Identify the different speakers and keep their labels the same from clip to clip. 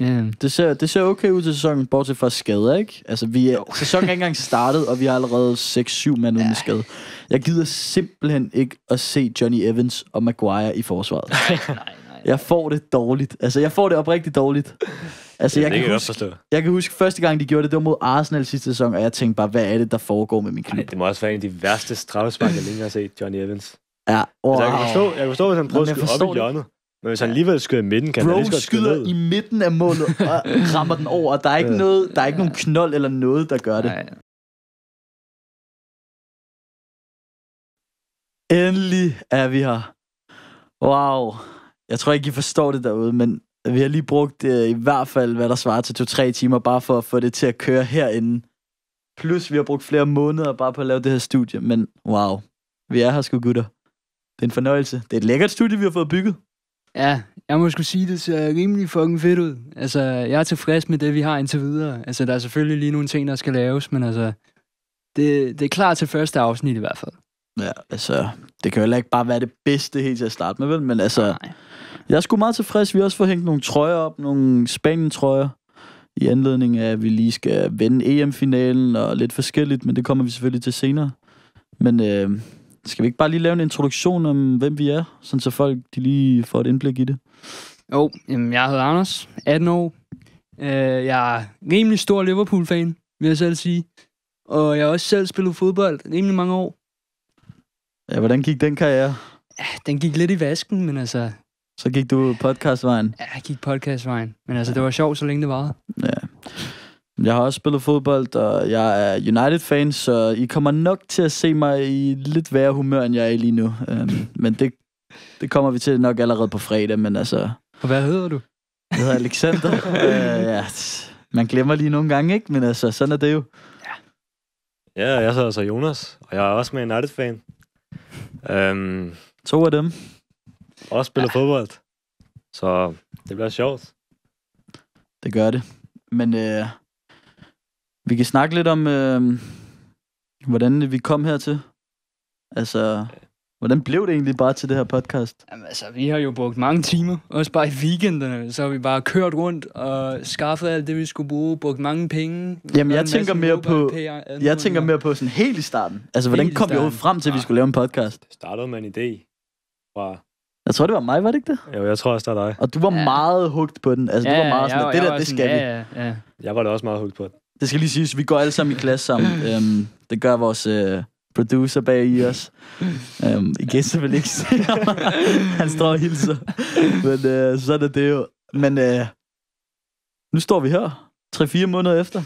Speaker 1: Yeah.
Speaker 2: Det ser okay ud til sæsonen, bortset fra skader, ikke? Altså, sæsonen er ikke engang startet, og vi har allerede 6-7 mand uden skade. Jeg gider simpelthen ikke at se Johnny Evans og Maguire i forsvaret.
Speaker 1: Nej.
Speaker 2: Jeg får det dårligt. Altså, jeg får det oprigtigt dårligt. Altså, jeg kan huske første gang, de gjorde det var mod Arsenal sidste sæson, og jeg tænkte bare, hvad er det, der foregår med min klub?
Speaker 3: Ej, det må også være en af de værste straffespark, jeg længe har set, Johnny Evans.
Speaker 2: Ja,
Speaker 3: altså, jeg kan forstå, hvis han prøver at skyde op i hjørnet. Men hvis han alligevel skyder i midten, kan han lige så godt skyde ned.
Speaker 2: I midten af målet og rammer den over, og der er ikke noget, der er ikke nogen knold eller noget, der gør det. Nej. Endelig er vi her. Wow. Jeg tror ikke, I forstår det derude, men vi har lige brugt i hvert fald, hvad der svarer til 2-3 timer, bare for at få det til at køre herinde. Plus, vi har brugt flere måneder bare på at lave det her studie, men wow. Vi er her sgu, gutter. Det er en fornøjelse. Det er et lækkert studie, vi har fået bygget.
Speaker 1: Ja, jeg må sgu sige, det ser rimelig fucking fedt ud. Altså, jeg er tilfreds med det, vi har indtil videre. Altså, der er selvfølgelig lige nogle ting, der skal laves, men altså, det er klar til første afsnit i hvert fald.
Speaker 2: Ja, altså, det kan jo heller ikke bare være det bedste helt til at starte med, vel? Men altså, jeg er sgu meget tilfreds. Vi har også fået hængt nogle trøjer op, nogle Spanien-trøjer, i anledning af, at vi lige skal vende EM-finalen og lidt forskelligt, men det kommer vi selvfølgelig til senere. Men skal vi ikke bare lige lave en introduktion om, hvem vi er, sådan så folk de lige får et indblik i det?
Speaker 1: Jo, jeg hedder Anders, 18 år. Jeg er rimelig stor Liverpool-fan, vil jeg selv sige. Og jeg har også selv spillet fodbold rimelig mange år.
Speaker 2: Ja, hvordan gik den karriere?
Speaker 1: Ja, den gik lidt i vasken, men altså...
Speaker 2: Så gik du podcastvejen?
Speaker 1: Ja, jeg gik podcastvejen. Men altså, det var sjovt, så længe det varede.
Speaker 2: Ja. Jeg har også spillet fodbold, og jeg er United-fan, så I kommer nok til at se mig i lidt værre humør, end jeg er i lige nu. Men det kommer vi til nok allerede på fredag, men altså...
Speaker 1: Og hvad hedder du?
Speaker 2: Jeg hedder Alexander. Ja, man glemmer lige nogle gange, ikke? Men altså, sådan er det jo.
Speaker 3: Ja, jeg hedder så Jonas, og jeg er også med United-fan.
Speaker 2: 2 af dem.
Speaker 3: Også spiller fodbold. Så det bliver sjovt.
Speaker 2: Det gør det. Men vi kan snakke lidt om, hvordan vi kom hertil. Altså, hvordan blev det egentlig bare til det her podcast?
Speaker 1: Jamen altså, vi har jo brugt mange timer. Også bare i weekenderne. Så har vi bare kørt rundt og skaffet alt det, vi skulle bruge. Brugt mange penge.
Speaker 2: Jamen, jeg tænker mere på sådan helt i starten. Altså, hvordan kom vi overhovedet frem til, at vi skulle lave en podcast?
Speaker 3: Det startede med en idé fra...
Speaker 2: Jeg tror, det var mig, var det ikke det?
Speaker 3: Jo, jeg tror også, det er dig.
Speaker 2: Og du var meget hugt på den. Altså, du var meget sådan, det skal vi.
Speaker 1: Ja.
Speaker 3: Jeg var da også meget hugt på den.
Speaker 2: Det skal lige siges, vi går alle sammen i klasse sammen. Det gør vores producer bag i os. I kan selvfølgelig ikke se ham. Han står og hilser. Men sådan er det jo. Men nu står vi her. 3-4 måneder efter.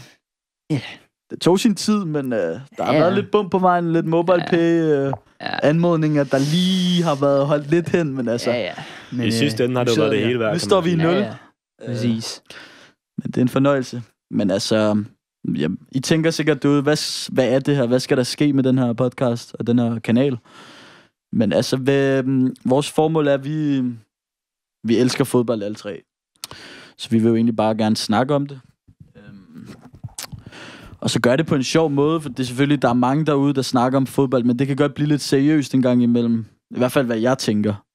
Speaker 1: Ja.
Speaker 2: Det tog sin tid, men der har været lidt bump på vejen. Lidt MobilePay. Anmodninger, der lige har været holdt lidt hen, men altså...
Speaker 3: Men, i sidste ende har det jo været det hele værd.
Speaker 2: Nu står vi i 0.
Speaker 1: Ja. Præcis.
Speaker 2: Men det er en fornøjelse. Men altså... Ja, I tænker sikkert derude, hvad er det her? Hvad skal der ske med den her podcast og den her kanal? Men altså, vores formål er, at vi elsker fodbold alle 3. Så vi vil jo egentlig bare gerne snakke om det. Og så gør det på en sjov måde, for det er selvfølgelig, der er mange derude, der snakker om fodbold, men det kan godt blive lidt seriøst en gang imellem. I hvert fald, hvad jeg tænker.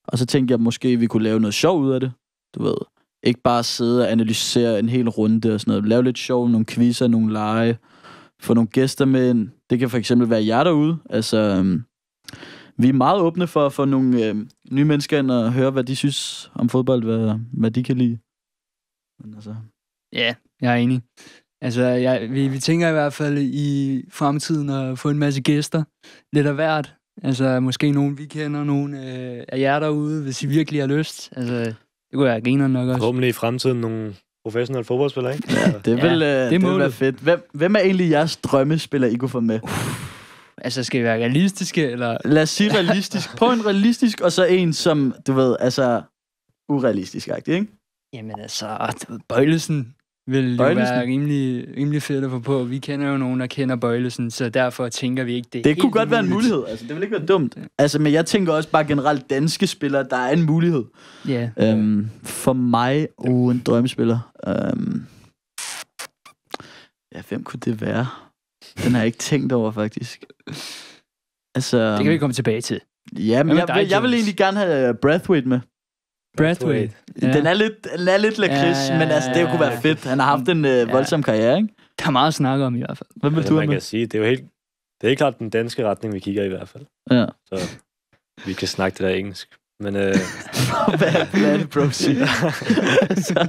Speaker 2: Og så tænker jeg, måske vi kunne lave noget sjov ud af det. Du ved, ikke bare sidde og analysere en hel runde og sådan noget. Lave lidt sjov, nogle quizzer, nogle lege. Få nogle gæster med ind. Det kan for eksempel være jer derude. Altså, vi er meget åbne for at få nogle nye mennesker ind og høre, hvad de synes om fodbold, hvad de kan lide. Men altså...
Speaker 1: Ja, jeg er enig. Altså, vi tænker i hvert fald i fremtiden at få en masse gæster. Lidt af hvert. Altså, måske nogen vi kender, nogen af jer derude, hvis I virkelig har lyst. Altså, det kunne jeg griner nok også.
Speaker 3: Forhåbentlig i fremtiden nogle professionelle fodboldspillere, ikke?
Speaker 2: Ja, det vil være fedt. Hvem er egentlig jeres drømmespiller, I kunne få med?
Speaker 1: Altså, skal vi være realistiske, eller?
Speaker 2: Lad os sige realistisk. Prøv en realistisk, og så en, som, du ved, altså, urealistisk-agtig, ikke?
Speaker 1: Jamen altså, Bøjlesen vil jo være rimelig fedt at få på. Vi kender jo nogen, der kender Bøjlesen, så derfor tænker vi ikke, det
Speaker 2: kunne godt være en mulighed. Altså, det vil ikke være dumt. Altså, men jeg tænker også bare generelt danske spillere, der er en mulighed.
Speaker 1: Ja.
Speaker 2: For mig, en drømmespiller. Ja, hvem kunne det være? Den har jeg ikke tænkt over, faktisk. Altså,
Speaker 1: det kan vi komme tilbage til.
Speaker 2: Ja, men jeg vil egentlig gerne have Braithwaite med.
Speaker 1: Brathwaite.
Speaker 2: Ja. Den er lidt lakrids, men altså, det kunne være fedt. Han har haft en voldsom karriere, ikke?
Speaker 1: Der er meget at snakke om i hvert fald.
Speaker 3: Hvad vil du man kan sige, det er jo helt klart den danske retning, vi kigger i hvert fald.
Speaker 2: Ja.
Speaker 3: Så vi kan snakke det der engelsk. Men
Speaker 2: hvad er det, bro, siger?
Speaker 3: Altså,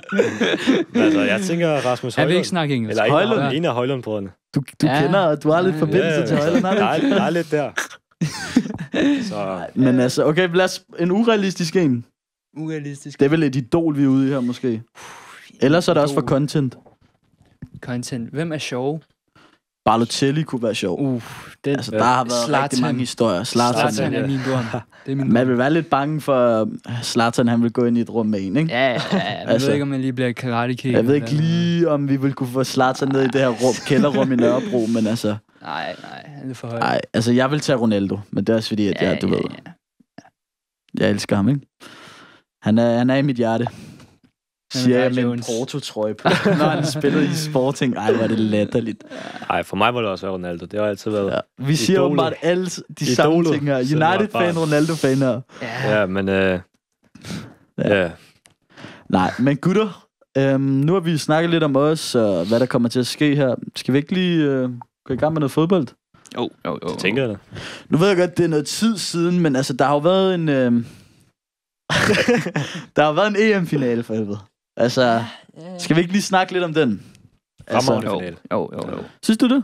Speaker 3: jeg tænker Rasmus Højlund.
Speaker 1: Jeg vil ikke snakke engelsk.
Speaker 3: Eller en af Højlund-brødrene.
Speaker 2: Du kender, du har lidt forbindelse til Højlund,
Speaker 3: der er lidt der. Så.
Speaker 2: Men altså, okay, lad os en urealistisk en.
Speaker 1: Urealistisk.
Speaker 2: Det er vel et idol, vi er ude i her, måske. Ellers er det også for content.
Speaker 1: Hvem er sjov?
Speaker 2: Balotelli kunne være sjov. Altså, der har været rigtig mange historier.
Speaker 1: Zlatan er min drøm.
Speaker 2: Man vil være lidt bange for, Zlatan han vil gå ind i et rum med en, ikke?
Speaker 1: Ja. Jeg ved ikke, om man lige bliver karate kick.
Speaker 2: Jeg ved ikke lige, om vi vil kunne få Zlatan ned i det her kælderrum i Nørrebro, men altså...
Speaker 1: Nej, han er for højt.
Speaker 2: Nej, altså jeg vil tage Ronaldo, men det er også fordi, at du ved... Jeg elsker ham, ikke? Han er i mit hjerte. Siger jeg med en Porto-trøje på, når han spillede i Sporting. Ej, hvor er det latterligt.
Speaker 3: Ej, for mig må det også være Ronaldo. Det har altid været...
Speaker 2: Ja. Vi siger jo bare alle de samme ting her. United-fan, Ronaldo-fan her.
Speaker 3: Ja, men... Ja.
Speaker 2: Nej, men gutter, nu har vi snakket lidt om os, og hvad der kommer til at ske her. Skal vi ikke lige gå i gang med noget fodbold?
Speaker 3: Jo. Det tænker jeg da.
Speaker 2: Nu ved jeg godt, det er noget tid siden, men altså, der har jo været en... der har været en EM-finale for helvede. Altså, skal vi ikke lige snakke lidt om den?
Speaker 3: Fremragende finale.
Speaker 1: Jo.
Speaker 2: Synes du det?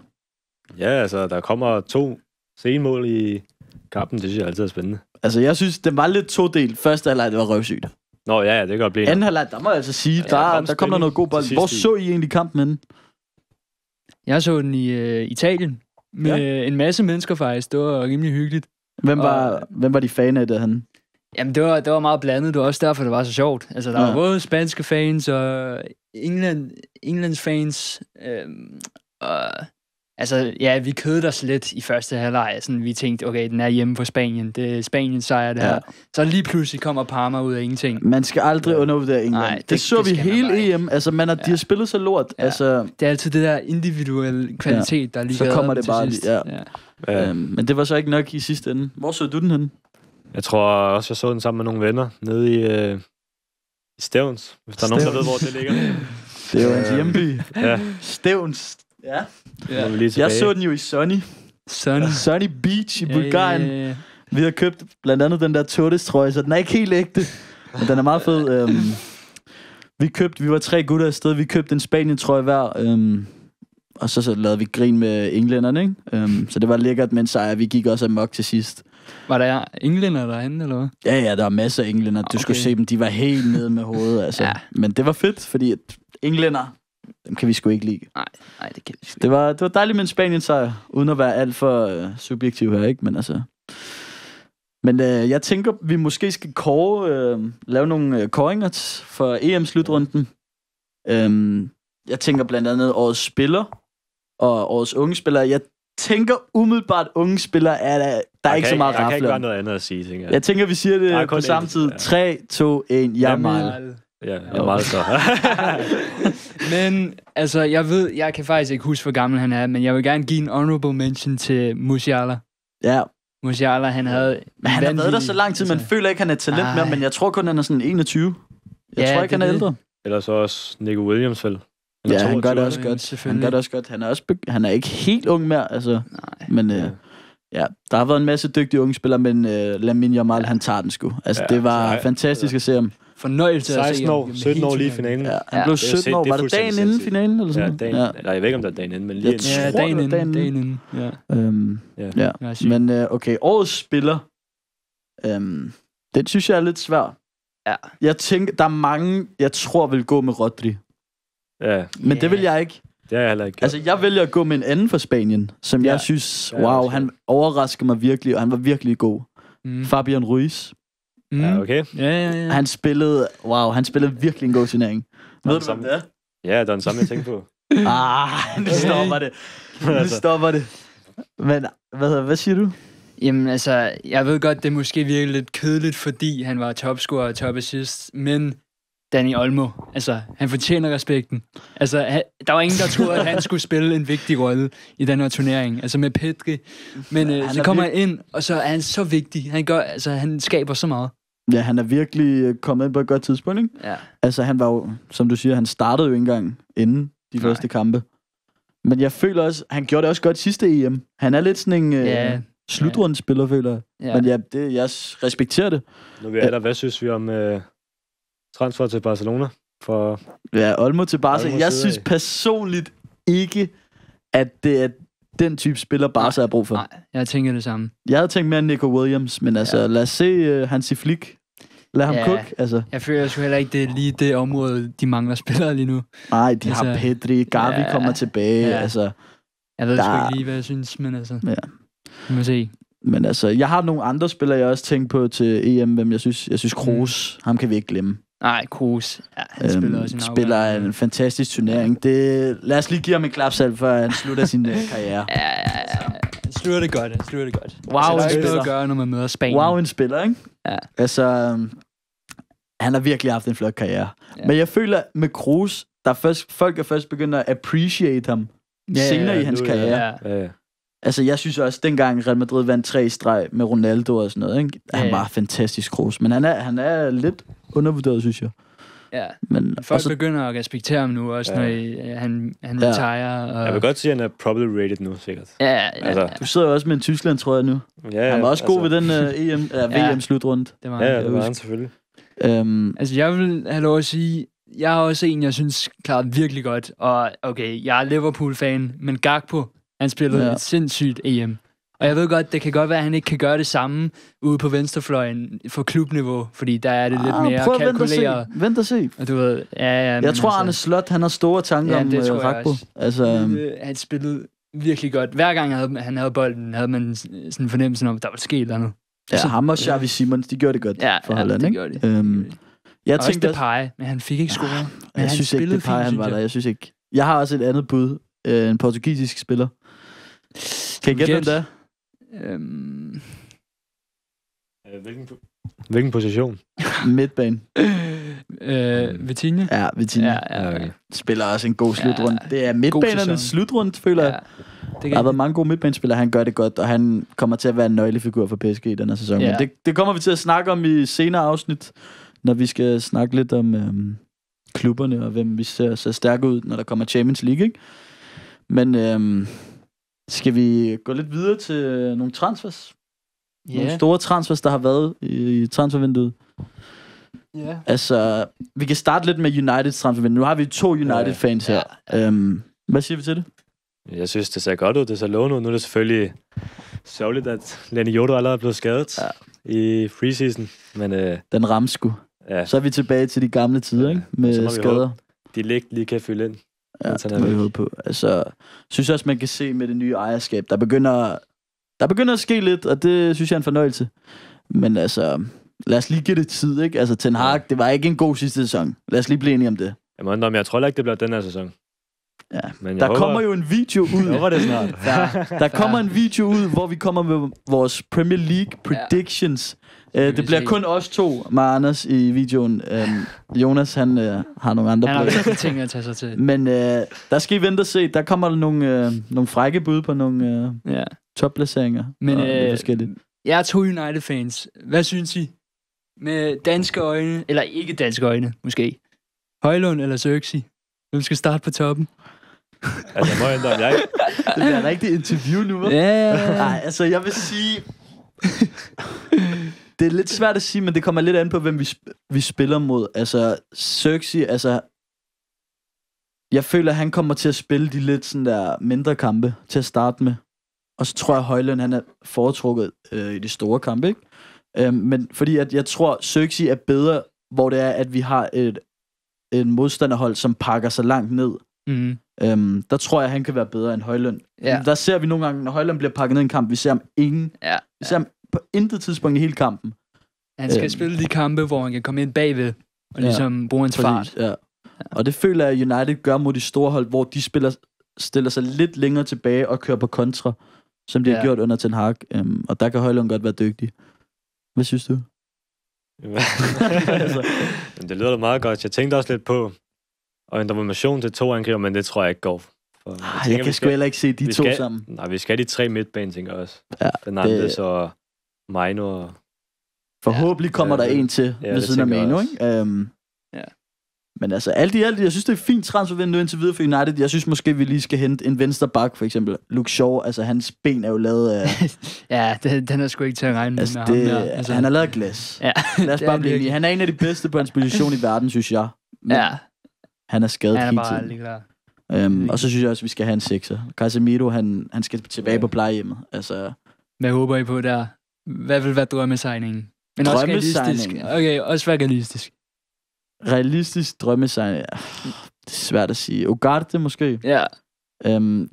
Speaker 3: Ja, altså, der kommer 2 senmål i kampen. Det synes jeg altid er spændende.
Speaker 2: Altså, jeg synes, den var lidt todelt. Første halvleg, det var røvsygt.
Speaker 3: Nå, ja, det kan godt blive.
Speaker 2: Anden halvleg, der må jeg altså sige, der kom der noget god bold. Hvor så I egentlig kampen henne?
Speaker 1: Jeg så den i Italien. Med en masse mennesker faktisk. Det var rimelig hyggeligt.
Speaker 2: Hvem var de fan af det henne?
Speaker 1: Jamen, det var meget blandet. Det var også derfor, det var så sjovt. Altså, der var både spanske fans og Englands fans. Altså, ja, vi kødede os lidt i første halvleg. Sådan, vi tænkte, okay, den er hjemme for Spanien. Det er Spaniens sejr, det her. Så lige pludselig kommer Parma ud af ingenting.
Speaker 2: Man skal aldrig undervurdere England. Nej, det så vi hele EM. Altså, de har spillet så lort. Ja. Altså,
Speaker 1: det er altid det der individuelle kvalitet, der lige
Speaker 2: så kommer det bare
Speaker 1: sidst.
Speaker 2: Men det var så ikke nok i sidste ende. Hvor så du den henne?
Speaker 3: Jeg tror også, jeg så den sammen med nogle venner nede i Stevns. Hvis der er nogen, der ved, hvor det ligger.
Speaker 2: Det er jo hans hjemby. Stevns. Ja. Jeg så den jo i Sunny Beach i Bulgarien. Vi har købt blandt andet den der Todes-trøje, så den er ikke helt ægte. Men den er meget fed. Vi var 3 gutter afsted. Vi købte en Spanien-trøje hver. Og så lavede vi grin med englænderne, ikke? Så det var lækkert med en sejr. Vi gik også amok til sidst.
Speaker 1: Var der englænder derinde, eller hvad?
Speaker 2: Ja, der var masser af englænder. Du skulle se dem, de var helt nede med hovedet, altså. Ja. Men det var fedt, fordi englænder, dem kan vi sgu ikke lide.
Speaker 1: Nej, det kan vi
Speaker 2: det var dejligt med en Spanien-sejr, uden at være alt for subjektiv her, ikke? Men altså... Men jeg tænker, vi måske skal lave nogle kåringer for EM-slutrunden. Jeg tænker blandt andet årets spiller og årets unge spillere. Jeg tænker umiddelbart, unge spillere der er ikke så meget rafler.
Speaker 3: Der kan ikke være noget andet at sige, tænker jeg.
Speaker 2: Jeg tænker, vi siger det på samme tid. 3, 2, 1, Jamal.
Speaker 3: Ja, Jamal så.
Speaker 1: Men, altså, jeg kan faktisk ikke huske, hvor gammel han er, men jeg vil gerne give en honorable mention til Musiala.
Speaker 2: Ja.
Speaker 1: Musiala, han havde...
Speaker 2: Men han har været der så lang tid, man føler ikke, han er talent mere, men jeg tror kun, han er sådan 21. Jeg tror ikke, han er ældre.
Speaker 3: Eller så også Nico Williams, vel?
Speaker 2: Ja, han gør det også godt. Han gør det også godt. Han er ikke helt ung mere, altså. Nej. Men der har været en masse dygtige unge spillere, men Lamine Yamal, han tager den sgu. Altså, det var fantastisk at se ham.
Speaker 1: Fornøjelse at se
Speaker 3: 16 år, 17 år lige i finalen.
Speaker 2: Ja, han blev 17 år. Var det dagen inden finalen, eller sådan?
Speaker 3: Ja, jeg ved ikke, om det er dagen inden, men lige
Speaker 1: inden. Dagen inden.
Speaker 2: Ja. Men okay, årets spiller. Den synes jeg er lidt svær.
Speaker 1: Ja.
Speaker 2: Jeg tænker, der er mange, jeg tror vil gå med Rodri.
Speaker 3: Ja.
Speaker 2: Men det vil jeg ikke.
Speaker 3: Det er jeg heller ikke.
Speaker 2: Altså, jeg vælger at gå med en anden fra Spanien, som jeg synes, han overrasker mig virkelig, og han var virkelig god. Fabian Ruiz.
Speaker 3: Ja, okay.
Speaker 1: Ja.
Speaker 2: Han spillede virkelig en god turnering. Ved du, hvem det er?
Speaker 3: Ja, det er den samme, jeg tænkte på.
Speaker 2: Nu stopper det. Men, hvad siger du?
Speaker 1: Jamen, altså, jeg ved godt, det måske virker lidt kedeligt, fordi han var topscorer og top assist, men Dani Olmo, altså, han fortjener respekten. Altså, der var ingen, der troede, at han skulle spille en vigtig rolle i den her turnering, altså med Pedri. Men så kommer han ind, og så er han så vigtig. Han skaber så meget.
Speaker 2: Ja, han er virkelig kommet ind på et godt tidspunkt, ikke?
Speaker 1: Ja.
Speaker 2: Altså, han var jo, som du siger, han startede jo ikke engang inden de første kampe. Men jeg føler også, han gjorde det også godt sidste EM. Han er lidt sådan en slutrundespiller, føler jeg. Ja. Men jeg respekterer det.
Speaker 3: Nu vi er der, hvad synes vi om transfer til Barcelona?
Speaker 2: Ja, Olmo til Barca. Jeg synes personligt ikke, at det er den type spiller, Barca har brug for.
Speaker 1: Nej, jeg tænker det samme.
Speaker 2: Jeg havde tænkt mere Nico Williams, men altså, lad os se Hansi Flick. Lad ham cook, altså. Jeg
Speaker 1: føler sgu heller ikke, det er lige det område, de mangler spillere lige nu.
Speaker 2: Nej, de har Pedri, Gavi kommer tilbage, altså.
Speaker 1: Jeg ved sgu ikke lige, hvad jeg synes, men altså. Ja. Vi må se.
Speaker 2: Men altså, jeg har nogle andre spillere, jeg også tænkt på til EM, hvem jeg synes Kroos, ham kan vi ikke glemme.
Speaker 1: Nej, Kroos. Ja, han spiller også
Speaker 2: en fantastisk turnering. Lad os lige give ham en klapsalve, før han slutter sin karriere.
Speaker 1: Ja. Han slutter det godt.
Speaker 2: Wow,
Speaker 1: en spiller. At gøre, når man møder Spanien.
Speaker 2: Wow, en spiller, ikke?
Speaker 1: Ja.
Speaker 2: Altså, han har virkelig haft en flot karriere. Ja. Men jeg føler, med Kroos, folk er først begyndt at appreciate ham senere i hans karriere. Ja. Altså, jeg synes også, dengang Real Madrid vandt 3 streg med Ronaldo og sådan noget, ikke? Han var fantastisk Kroos. Men han er lidt undervurderet, synes jeg.
Speaker 1: Ja, men folk begynder at respektere ham nu også, når han retirer. Og...
Speaker 3: Jeg vil godt sige, at han er probably rated nu, sikkert.
Speaker 1: Ja.
Speaker 2: Altså. Du sidder jo også med en Tyskland, tror jeg nu. Ja, han var også god ved den VM-slutrunde.
Speaker 3: Det var han selvfølgelig.
Speaker 1: Altså, jeg vil have lov at sige, jeg er også en, jeg synes klaret virkelig godt. Og okay, jeg er Liverpool-fan, men Gakpo, han spillede et sindssygt EM. Og jeg ved godt, det kan godt være, at han ikke kan gøre det samme ude på venstrefløjen for klubniveau, fordi der er det lidt mere kalkuleret.
Speaker 2: Vent og se.
Speaker 1: Og du ved,
Speaker 2: jeg tror, Arne Slot, han har store tanker om Gakpo.
Speaker 1: Altså, han spillede virkelig godt. Hver gang han havde bolden, havde man sådan en fornemmelse om, at der var sket noget.
Speaker 2: Ja, så ham og Xavi Simons, de gjorde det godt for Holland, ikke?
Speaker 1: Det gjorde de. Jeg tænkte Depay, men han fik ikke scoret.
Speaker 2: Jeg synes ikke, Depay han var der. Jeg synes ikke. Jeg har også et andet bud. En portugisisk spiller. Kan I gætte, hvem det er?
Speaker 3: Hvilken position?
Speaker 2: Midtbane.
Speaker 1: Vitinha?
Speaker 2: Ja, Vitinha.
Speaker 1: Ja, okay.
Speaker 2: Spiller også en god slutrunde. Det er midtbanernes slutrunde, føler jeg. Der har været mange gode midtbanespillere. Han gør det godt, og han kommer til at være en nøglefigur for PSG i den her sæson. Men det kommer vi til at snakke om i senere afsnit, når vi skal snakke lidt om klubberne, og hvem vi ser stærke ud, når der kommer Champions League, ikke? Men skal vi gå lidt videre til nogle transfers? Nogle store transfers, der har været i transfervinduet.
Speaker 1: Yeah.
Speaker 2: Altså, vi kan starte lidt med Uniteds transfervindue. Nu har vi 2 United-fans her. Hvad siger vi til det?
Speaker 3: Jeg synes, det ser godt ud. Det ser lovende ud. Nu er det selvfølgelig sørgeligt, at Lenny Jodo allerede er blevet skadet i preseason. Men,
Speaker 2: den ramte sgu. Ja. Så er vi tilbage til de gamle tider, ikke? Med skader.
Speaker 3: De lige kan fylde ind.
Speaker 2: Ja, det må vi håbe på. Altså, synes også, man kan se med det nye ejerskab, der begynder at ske lidt, og det synes jeg er en fornøjelse. Men altså, lad os lige give det tid, ikke? Altså, Ten Hag, det var ikke en god sidste sæson. Lad os lige blive enige om det.
Speaker 3: Jeg tror ikke, det bliver den her sæson.
Speaker 2: Ja. Men kommer jo en video ud.
Speaker 3: Jeg håber det snart.
Speaker 2: Der kommer en video ud, hvor vi kommer med vores Premier League predictions. Det bliver kun os 2 med Anders i videoen. Jonas, han har nogle andre
Speaker 1: planer. Ting at tage sig til.
Speaker 2: Men der skal I vente og se. Der kommer nogle frække bud på nogle topplaceringer.
Speaker 1: Men jeg er 2 United-fans. Hvad synes I? Med danske øjne, eller ikke danske øjne, måske. Højlund eller Xerxes? Hvem skal starte på toppen?
Speaker 3: Altså, må jeg jeg ikke.
Speaker 2: Det bliver rigtig interview nu, hva'?
Speaker 1: Ja.
Speaker 2: Nej, altså, jeg vil sige... Det er lidt svært at sige, men det kommer lidt an på, hvem vi spiller mod. Altså, Xerxes, altså... Jeg føler, at han kommer til at spille de lidt sådan der mindre kampe til at starte med. Og så tror jeg, Højlund, han er foretrukket i de store kampe, ikke? Men fordi at jeg tror, Xerxes er bedre, hvor det er, at vi har en modstanderhold, som pakker sig langt ned.
Speaker 1: Mm.
Speaker 2: Der tror jeg, han kan være bedre end Højlund.
Speaker 1: Ja.
Speaker 2: Der ser vi nogle gange, når Højlund bliver pakket ned i en kamp, vi ser ham vi ser ham på intet tidspunkt i hele kampen.
Speaker 1: Han skal spille de kampe, hvor han kan komme ind bagved, og ligesom bruge hans fart.
Speaker 2: Ja. Og det føler jeg, at United gør mod de store hold, hvor de stiller sig lidt længere tilbage og kører på kontra, som de har gjort under Ten Hag. Og der kan Højlund godt være dygtig. Hvad synes du?
Speaker 3: Altså, det lyder da meget godt. Jeg tænkte også lidt på og en formation til 2 angriber, men det tror jeg ikke går.
Speaker 2: Jeg kan sgu heller ikke se de 2 sammen.
Speaker 3: Nej, vi skal have de 3 midtbane, tænker jeg også.
Speaker 2: Ja,
Speaker 3: Fernandes og Maino.
Speaker 2: Forhåbentlig kommer der en til ved siden af Manu, ikke? Men altså, alt i alt, jeg synes, det er et fint transfervindue indtil videre for United. Jeg synes måske, vi lige skal hente en venstre bak, for eksempel. Luke Shaw, altså hans ben er jo lavet af...
Speaker 1: ja, den er sgu ikke til at regne med ham der. Altså,
Speaker 2: han er lavet af glas.
Speaker 1: Ja,
Speaker 2: lad os bare blive enige. Han er en af de bedste på hans position i verden, synes jeg. Men han er skadet hele tiden. Klar. Og så synes jeg også, vi skal have en sekser. Casemiro, han skal tilbage på plejehjemmet. Altså...
Speaker 1: Hvad håber I på der? Hvad vil være drømmesigningen? Men også realistisk. Okay, også være realistisk.
Speaker 2: Realistisk drømmesigning? Ja, det er svært at sige. Ugarte måske?
Speaker 1: Ja.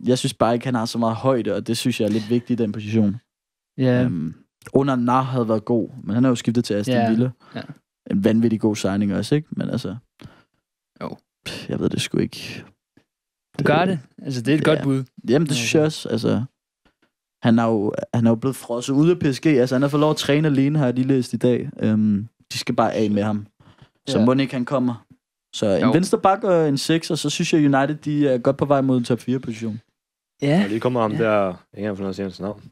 Speaker 2: Jeg synes bare ikke, han har så meget højde, og det synes jeg er lidt vigtigt i den position.
Speaker 1: Ja.
Speaker 2: Under Nar havde været god, men han er jo skiftet til Aston Villa. Ja. En vanvittig god signing også, ikke? Men altså...
Speaker 1: Jo.
Speaker 2: Jeg ved det sgu ikke.
Speaker 1: Ugarte? Altså, det er et godt bud.
Speaker 2: Jamen, det synes jeg også. Altså... Han er jo blevet frosset ud af PSG. Altså, han har fået lov at træne alene, har jeg lige læst i dag. De skal bare af med ham. Så må ikke han kommer. Så en venstre bak og en 6, og så synes jeg, United de er godt på vej mod en top 4-position.
Speaker 3: Ja. Og lige kommer ham der, ikke engang for noget at sige hans navn.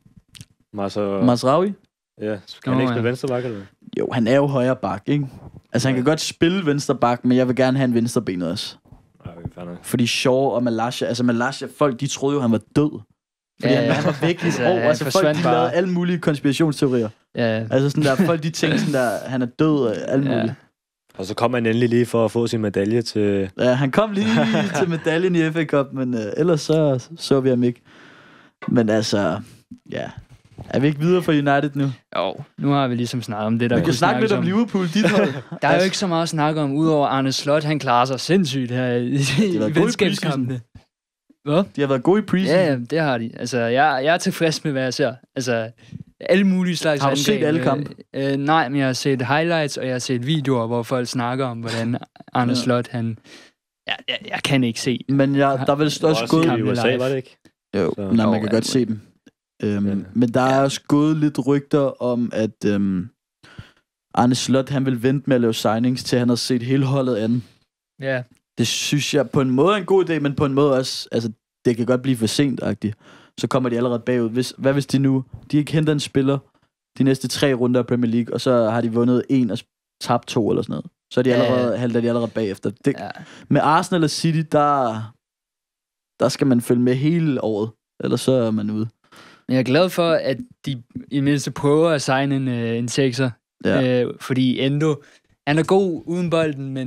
Speaker 2: Masraoui?
Speaker 3: Ja, så kan han ikke spille venstre bak, eller hvad?
Speaker 2: Jo, han er jo højre bak, ikke? Altså, han kan godt spille venstre bak, men jeg vil gerne have en venstre ben også.
Speaker 3: Okay,
Speaker 2: fordi Shaw og Malaysia, altså Malaysia, folk, de troede jo, han var død. Fordi han var væk i et år. Altså folk, de lavede alle mulige konspirationsteorier.
Speaker 1: Ja.
Speaker 2: Altså sådan der, folk, de tænkte sådan der, han er død og alt muligt.
Speaker 3: Og så kom han endelig lige for at få sin medalje til...
Speaker 2: Ja, han kom lige til medaljen i FA Cup, men ellers så vi ham ikke. Men altså, ja. Er vi ikke videre for United nu?
Speaker 1: Jo, nu har vi ligesom snakket om det, der...
Speaker 2: Vi kan snakke lidt om Liverpool, dit hold.
Speaker 1: Der er jo ikke så meget at snakke om, udover Arne Slot, han klarer sig sindssygt her i venskabskampene. Hvad?
Speaker 2: De har været gode i preseason.
Speaker 1: Ja, det har de. Altså, jeg er tilfreds med, hvad jeg ser. Altså, alle mulige slags
Speaker 2: angreb. Har du set alle kampe?
Speaker 1: Nej, men jeg har set highlights, og jeg har set videoer, hvor folk snakker om, hvordan Arne Slot, han... Jeg kan ikke se.
Speaker 2: Men der er vel også gået...
Speaker 3: i USA, var det ikke?
Speaker 2: Jo, man kan godt se dem. Men der er også gået lidt rygter om, at Arne Slot, han vil vente med at lave signings, til han har set hele holdet an.
Speaker 1: Ja.
Speaker 2: Det synes jeg på en måde er en god idé, men på en måde også, altså, det kan godt blive for sent-agtigt. Så kommer de allerede bagud. Hvad hvis de ikke henter en spiller de næste 3 runder af Premier League, og så har de vundet 1 og tabt 2 eller sådan noget. Så er de halter de allerede bagefter. Med Arsenal og City, der skal man følge med hele året, ellers så er man ude.
Speaker 1: Jeg er glad for, at de i mindste prøver at signe en 6'er. Ja. Fordi Endo, han er god uden bolden, men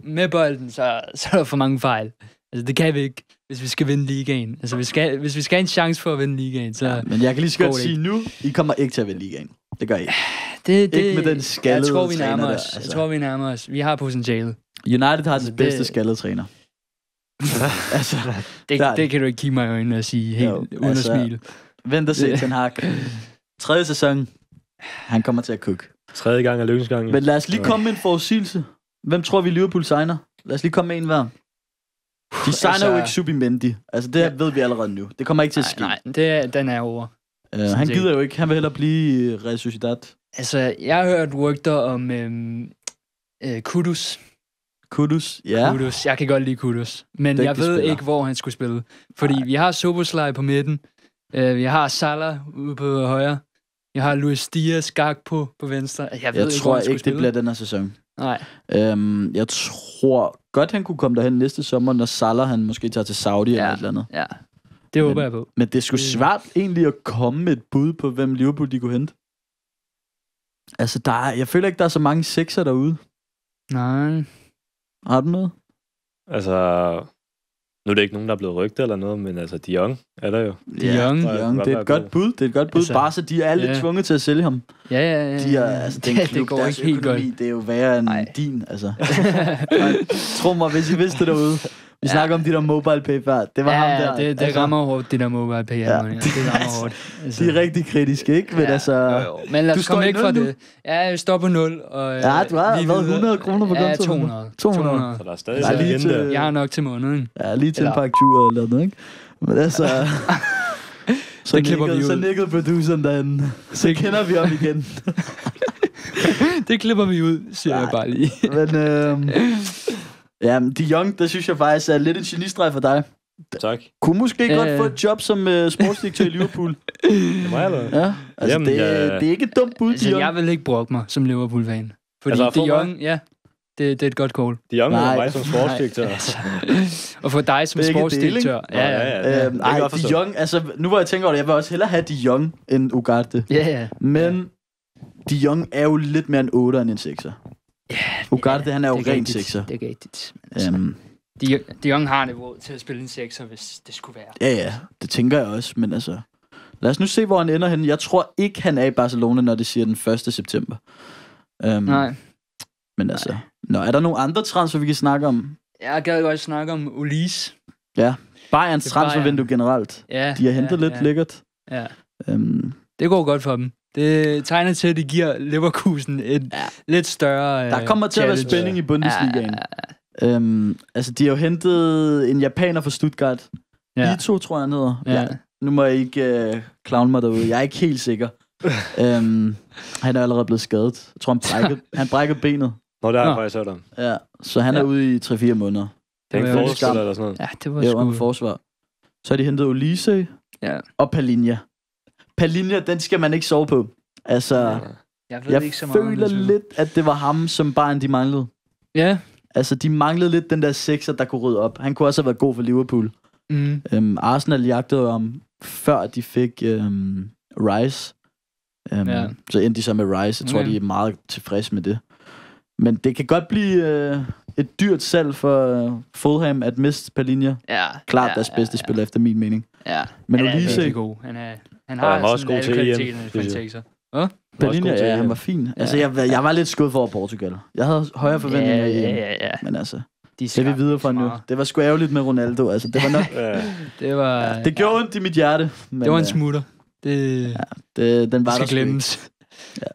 Speaker 1: med bolden, så er der for mange fejl. Altså, det kan vi ikke, hvis vi skal vinde ligaen. Altså, hvis vi skal have en chance for at vinde ligaen, så... Ja,
Speaker 2: men jeg kan lige så godt sige nu, I kommer ikke til at vinde ligaen. Det gør I ikke. Ikke med den skaldede træner der. Altså.
Speaker 1: Jeg tror, vi nærmer os. Vi har potentialet.
Speaker 2: United har den bedste skaldede træner.
Speaker 1: Altså, det kan du ikke kigge mig i øjnene og sige helt uden at smile.
Speaker 2: Vent og se, Ten Hag. 3. sæson. Han kommer til at cook.
Speaker 3: 3. gang er lykkens gang.
Speaker 2: Men lad os lige komme med en forudsigelse. Hvem tror vi Liverpool signer? Lad os lige komme med en hver. De signer jo ikke Subimendi. Altså, det ved vi allerede nu. Det kommer ikke til at ske.
Speaker 1: Nej, den er over.
Speaker 2: Han gider jo ikke. Han vil hellere blive i Real Sociedad.
Speaker 1: Altså, jeg har hørt rygter om Kudus.
Speaker 2: Kudus, ja.
Speaker 1: Kudus. Jeg kan godt lide Kudus. Men jeg ved ikke, hvor han skulle spille. Fordi vi har Soboslaj på midten. Vi har Salah ude på højre. Vi har Luis Diaz, Gakpo på venstre. Jeg
Speaker 2: tror ikke, det bliver den her sæson.
Speaker 1: Nej.
Speaker 2: Jeg tror godt, han kunne komme derhen næste sommer, når Salah han måske tager til Saudi eller et eller andet.
Speaker 1: Ja, det håber jeg på.
Speaker 2: Men det er sgu svært egentlig at komme med et bud på, hvem Liverpool de kunne hente. Altså, jeg føler ikke, der er så mange sekser derude.
Speaker 1: Nej.
Speaker 2: Har du noget?
Speaker 3: Altså, nu er det ikke nogen, der er blevet rygtet eller noget, men altså, De Jong er der jo.
Speaker 1: De Jong,
Speaker 2: det er et godt bud. Det er et godt bud. Altså, bare så de er lidt tvunget til at sælge ham.
Speaker 1: Ja.
Speaker 2: De er, altså, den klub, det går ikke helt økonomi, godt. Det er jo værre end din, altså. Tro mig, hvis I vidste det derude. Vi snakker om de der mobile pay før. Det var ham der.
Speaker 1: Det altså, rammer hårdt, det der mobile pay. Det rammer hårdt.
Speaker 2: Altså. De er rigtig kritiske, ikke? Men altså...
Speaker 1: Jo. Men lad os komme væk fra det. Ja, jeg står på 0. Og,
Speaker 2: du har været 100 kroner på kontoen.
Speaker 1: Ja, 200.
Speaker 3: Så der er stadig
Speaker 1: jeg har nok til måneden.
Speaker 2: Ja, lige til en par aktuer eller noget, ikke? Men altså... Så nikkede produceren derinde. Så kender vi om igen.
Speaker 1: Det klipper vi ud, siger jeg bare lige.
Speaker 2: Men... Ja, De Jong, der synes jeg faktisk er lidt en genistreg for dig.
Speaker 3: Tak.
Speaker 2: Kunne måske godt få et job som sportsdirektør i Liverpool.
Speaker 3: Det må jeg eller?
Speaker 2: Ja, altså
Speaker 3: Jamen,
Speaker 2: det er ikke et dumt bud,
Speaker 1: Altså,
Speaker 2: de
Speaker 1: jeg vil ikke brokke mig som Liverpool-fan. Fordi
Speaker 3: Altså,
Speaker 1: De
Speaker 3: for
Speaker 1: Jong, ja, det er et godt call.
Speaker 3: De Jong
Speaker 2: Nej.
Speaker 3: er mig som sportsdirektør.
Speaker 1: Altså, og for dig som
Speaker 2: Begge
Speaker 1: sportsdirektør.
Speaker 3: dele, ikke? Ja. Det kan jeg godt
Speaker 2: De
Speaker 3: forstå.
Speaker 2: Jong, altså nu hvor jeg tænker over det, jeg vil også hellere have De Jong end Ugarte.
Speaker 1: Ja.
Speaker 2: Men De Jong er jo lidt mere en 8'er end en 6'er.
Speaker 1: Ja,
Speaker 2: Ugarte, han er jo
Speaker 1: det
Speaker 2: ren
Speaker 1: rigtigt.
Speaker 2: 6'er.
Speaker 1: Det er rigtigt. Men altså, De Jong har niveau til at spille en 6'er, hvis det skulle være.
Speaker 2: Ja, det tænker jeg også, men altså... Lad os nu se, hvor han ender hen. Jeg tror ikke, han er i Barcelona, når det siger den 1. september.
Speaker 1: Nej.
Speaker 2: Men altså... Nå, er der nogle andre transfer, vi kan snakke om?
Speaker 1: Jeg gad godt snakke om Ulis.
Speaker 2: Ja, Bayerns
Speaker 1: Det er Bayern.
Speaker 2: transfervindue generelt.
Speaker 1: Ja,
Speaker 2: De har hentet lidt lækkert.
Speaker 1: Ja.
Speaker 2: Det
Speaker 1: går godt for dem. Det tegner til, at de giver Leverkusen et lidt større
Speaker 2: der kommer til at være
Speaker 1: challenge.
Speaker 2: spænding i Bundesligaen. Altså, de har jo hentet en japaner fra Stuttgart. Ito, tror jeg, han hedder.
Speaker 1: Ja.
Speaker 2: Nu må jeg ikke clown mig derude. Jeg er ikke helt sikker. Han er allerede blevet skadet. Jeg tror, han brækkede benet.
Speaker 3: Nå, det har jeg faktisk hørt om.
Speaker 2: Ja, så han er ude i 3-4 måneder.
Speaker 3: Det er ikke forestiller eller sådan noget.
Speaker 1: Ja, det var
Speaker 2: sgu... Det var forsvar. Så har de hentet Olise og Palinja. Palinja, den skal man ikke sove på. Altså, jeg
Speaker 1: ikke så meget
Speaker 2: føler lidt, at det var ham, som Bayern de manglede.
Speaker 1: Ja.
Speaker 2: Altså, de manglede lidt den der 6'er, der kunne rydde op. Han kunne også have været god for Liverpool. Arsenal jagtede om, før de fik Rice. Så endte de så med Rice. Jeg tror, de er meget tilfredse med det. Men det kan godt blive et dyrt salg for Fulham at miste Palinja. Klart deres bedste spiller efter min mening. Men Olise
Speaker 1: er god. Han har
Speaker 3: også god til
Speaker 1: EM.
Speaker 2: Palinja, han var fin. Altså, jeg var lidt skudt for over Portugal. Jeg havde højere forventninger i EM.
Speaker 1: Ja.
Speaker 2: Men altså, det er vi videre fra nu. Det var sgu ærgerligt med Ronaldo. Altså, det var nok... det gjorde ondt i mit hjerte. Men,
Speaker 1: det var en smutter.
Speaker 2: Den var
Speaker 1: skal glemmes.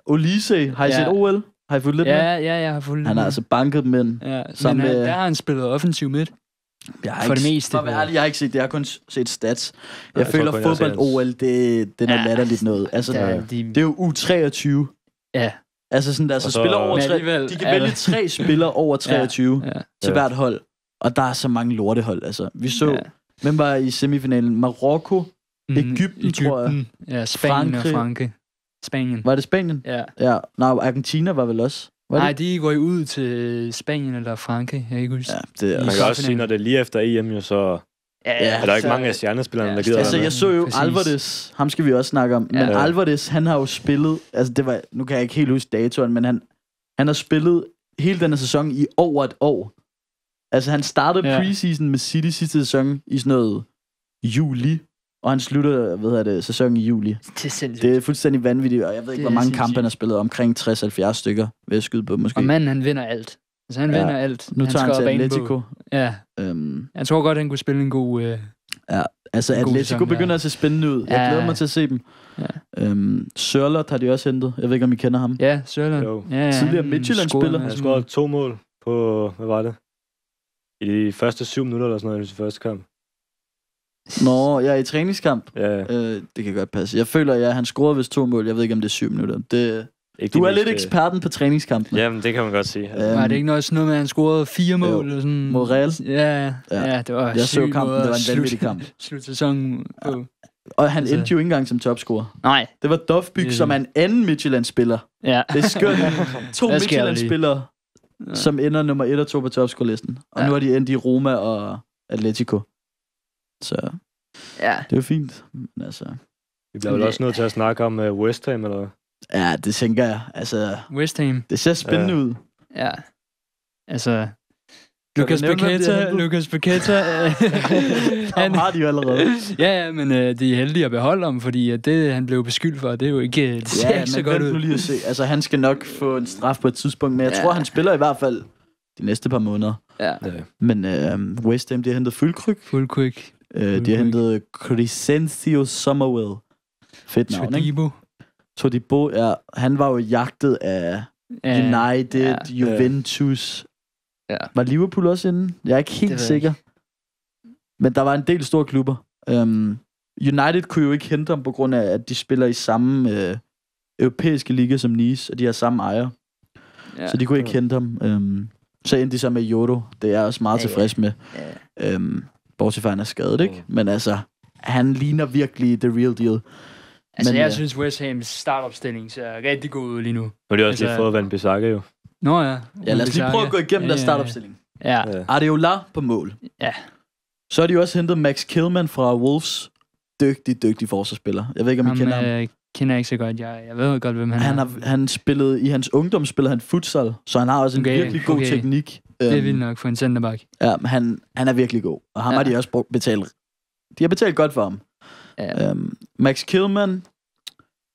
Speaker 2: Olise, har I set OL? Har I fulgt lidt med?
Speaker 1: Ja, jeg har fulgt lidt med.
Speaker 2: Han har altså banket dem ind.
Speaker 1: Men der har han spillet offensiv midt. For det meste.
Speaker 2: Jeg har ikke set det. Jeg har kun set stats. Jeg føler fodbold-OL, det er noget latterligt noget. Altså, det er jo U23.
Speaker 1: Ja.
Speaker 2: Altså sådan der, så spiller over 23. De kan vælge 3 spillere over 23 til hvert hold. Og der er så mange lortehold. Altså, vi så, hvem var i semifinalen? Marokko, Egypten, tror jeg.
Speaker 1: Ja, Spanien og Frankrig. Spanien.
Speaker 2: Var det Spanien?
Speaker 1: Ja.
Speaker 2: Nå, Argentina var vel også.
Speaker 1: Nej, de går jo ud til Spanien eller Frankrig. Jeg ikke huske.
Speaker 2: Man
Speaker 3: kan også sige, når det er lige efter EM, jo, så er der ikke mange af stjernespillerne, der gider.
Speaker 2: Altså, jeg så jo Alvarez. Ham skal vi også snakke om. Men Alvarez, han har jo spillet... Altså, nu kan jeg ikke helt huske datoen, men han har spillet hele denne sæson i over et år. Altså, han startede preseason med City sidste sæson i sådan noget juli. Og han slutter, sæsonen i juli. Det er fuldstændig vanvittigt, og jeg ved ikke, hvor mange kampe han har spillet. Omkring 60-70 stykker, vil jeg skyde på, måske.
Speaker 1: Og manden, han vinder alt. Altså, han vinder alt.
Speaker 2: Nu tager han til Atletico.
Speaker 1: Ja. Jeg tror godt, han kunne spille en god...
Speaker 2: altså Atletico begynder at se spændende ud. Jeg glæder mig til at se dem. Sørloth har de også hentet. Jeg ved ikke, om I kender ham.
Speaker 1: Ja, Sørloth.
Speaker 2: Tidligere Midtjylland-spiller.
Speaker 3: Han scorede 2 mål på, hvad var det? I de første 7 minutter eller sådan noget i første kamp.
Speaker 2: Nå, jeg er i træningskamp.
Speaker 3: Ja.
Speaker 2: Det kan godt passe. Jeg føler, at han scorede vist 2 mål. Jeg ved ikke, om det er 7 minutter. Du er lidt eksperten på træningskampen.
Speaker 3: Jamen, det kan man godt sige.
Speaker 1: Var det ikke noget, at han scorede 4 mål? Eller sådan?
Speaker 2: Mod Real?
Speaker 1: Ja, det var
Speaker 2: jeg så kampen, det var en vanvittig kamp.
Speaker 1: Slut sæsonen på.
Speaker 2: Og han endte jo ikke engang som topscorer.
Speaker 1: Nej.
Speaker 2: Det var Dovbyk, som er en anden Midtjylland-spiller.
Speaker 1: Ja.
Speaker 2: Det er skønt. 2 Midtjylland-spillere, som ender nummer 1 og 2 på topscore-listen. Og nu er de endt i Roma og Atletico. Så det er jo fint. Men altså,
Speaker 3: vi bliver vel også nødt til at snakke om West Ham, eller hvad?
Speaker 2: Ja, det tænker jeg. Altså,
Speaker 1: West Ham.
Speaker 2: Det ser spændende ud.
Speaker 1: Ja. Altså, Lucas Paqueta.
Speaker 2: Han har de jo allerede.
Speaker 1: Ja, men de er heldige at beholde ham, fordi det, han blev beskyldt for, det er jo ikke, det ser ikke så godt ud.
Speaker 2: Nu lige at se. Altså, han skal nok få en straf på et tidspunkt, men jeg tror, han spiller i hvert fald de næste par måneder.
Speaker 1: Ja.
Speaker 2: Men West Ham, de har hentet Fullkrug. De har hentet Crescencio Summerwell. Fedt navn, ikke? Todibo, han var jo jagtet af United, Juventus.
Speaker 1: Ja.
Speaker 2: Var Liverpool også inde? Jeg er ikke helt sikker. Men der var en del store klubber. United kunne jo ikke hente ham på grund af, at de spiller i samme europæiske liga som Nice, og de har samme ejer. Ja. Så de kunne ikke hente ham. Så endte de så med Jodo. Det er jeg også meget tilfreds med. Bortset fra, han er skadet, ikke? Men altså, han ligner virkelig the real deal.
Speaker 1: Altså, jeg synes, West Hams startopstilling ser rigtig god ud lige nu.
Speaker 3: Nu har de også lige fået Van Bissaka jo.
Speaker 1: Nå ja.
Speaker 2: Ja, lad os lige prøve at gå igennem deres startopstilling.
Speaker 1: Ja.
Speaker 2: Areola på mål.
Speaker 1: Ja.
Speaker 2: Så har de jo også hentet Max Kilman fra Wolves. Dygtig forsvarsspiller. Jeg ved ikke, om I kender ham.
Speaker 1: Kender ikke så godt. Jeg ved godt, hvem han er.
Speaker 2: Han spillede, i hans ungdom spillede han futsal, så han har også en virkelig god teknik.
Speaker 1: Det er vildt nok for en centerback.
Speaker 2: Ja, han er virkelig god. Og ham har de også betalt. De har betalt godt for ham. Ja. Max Kilman,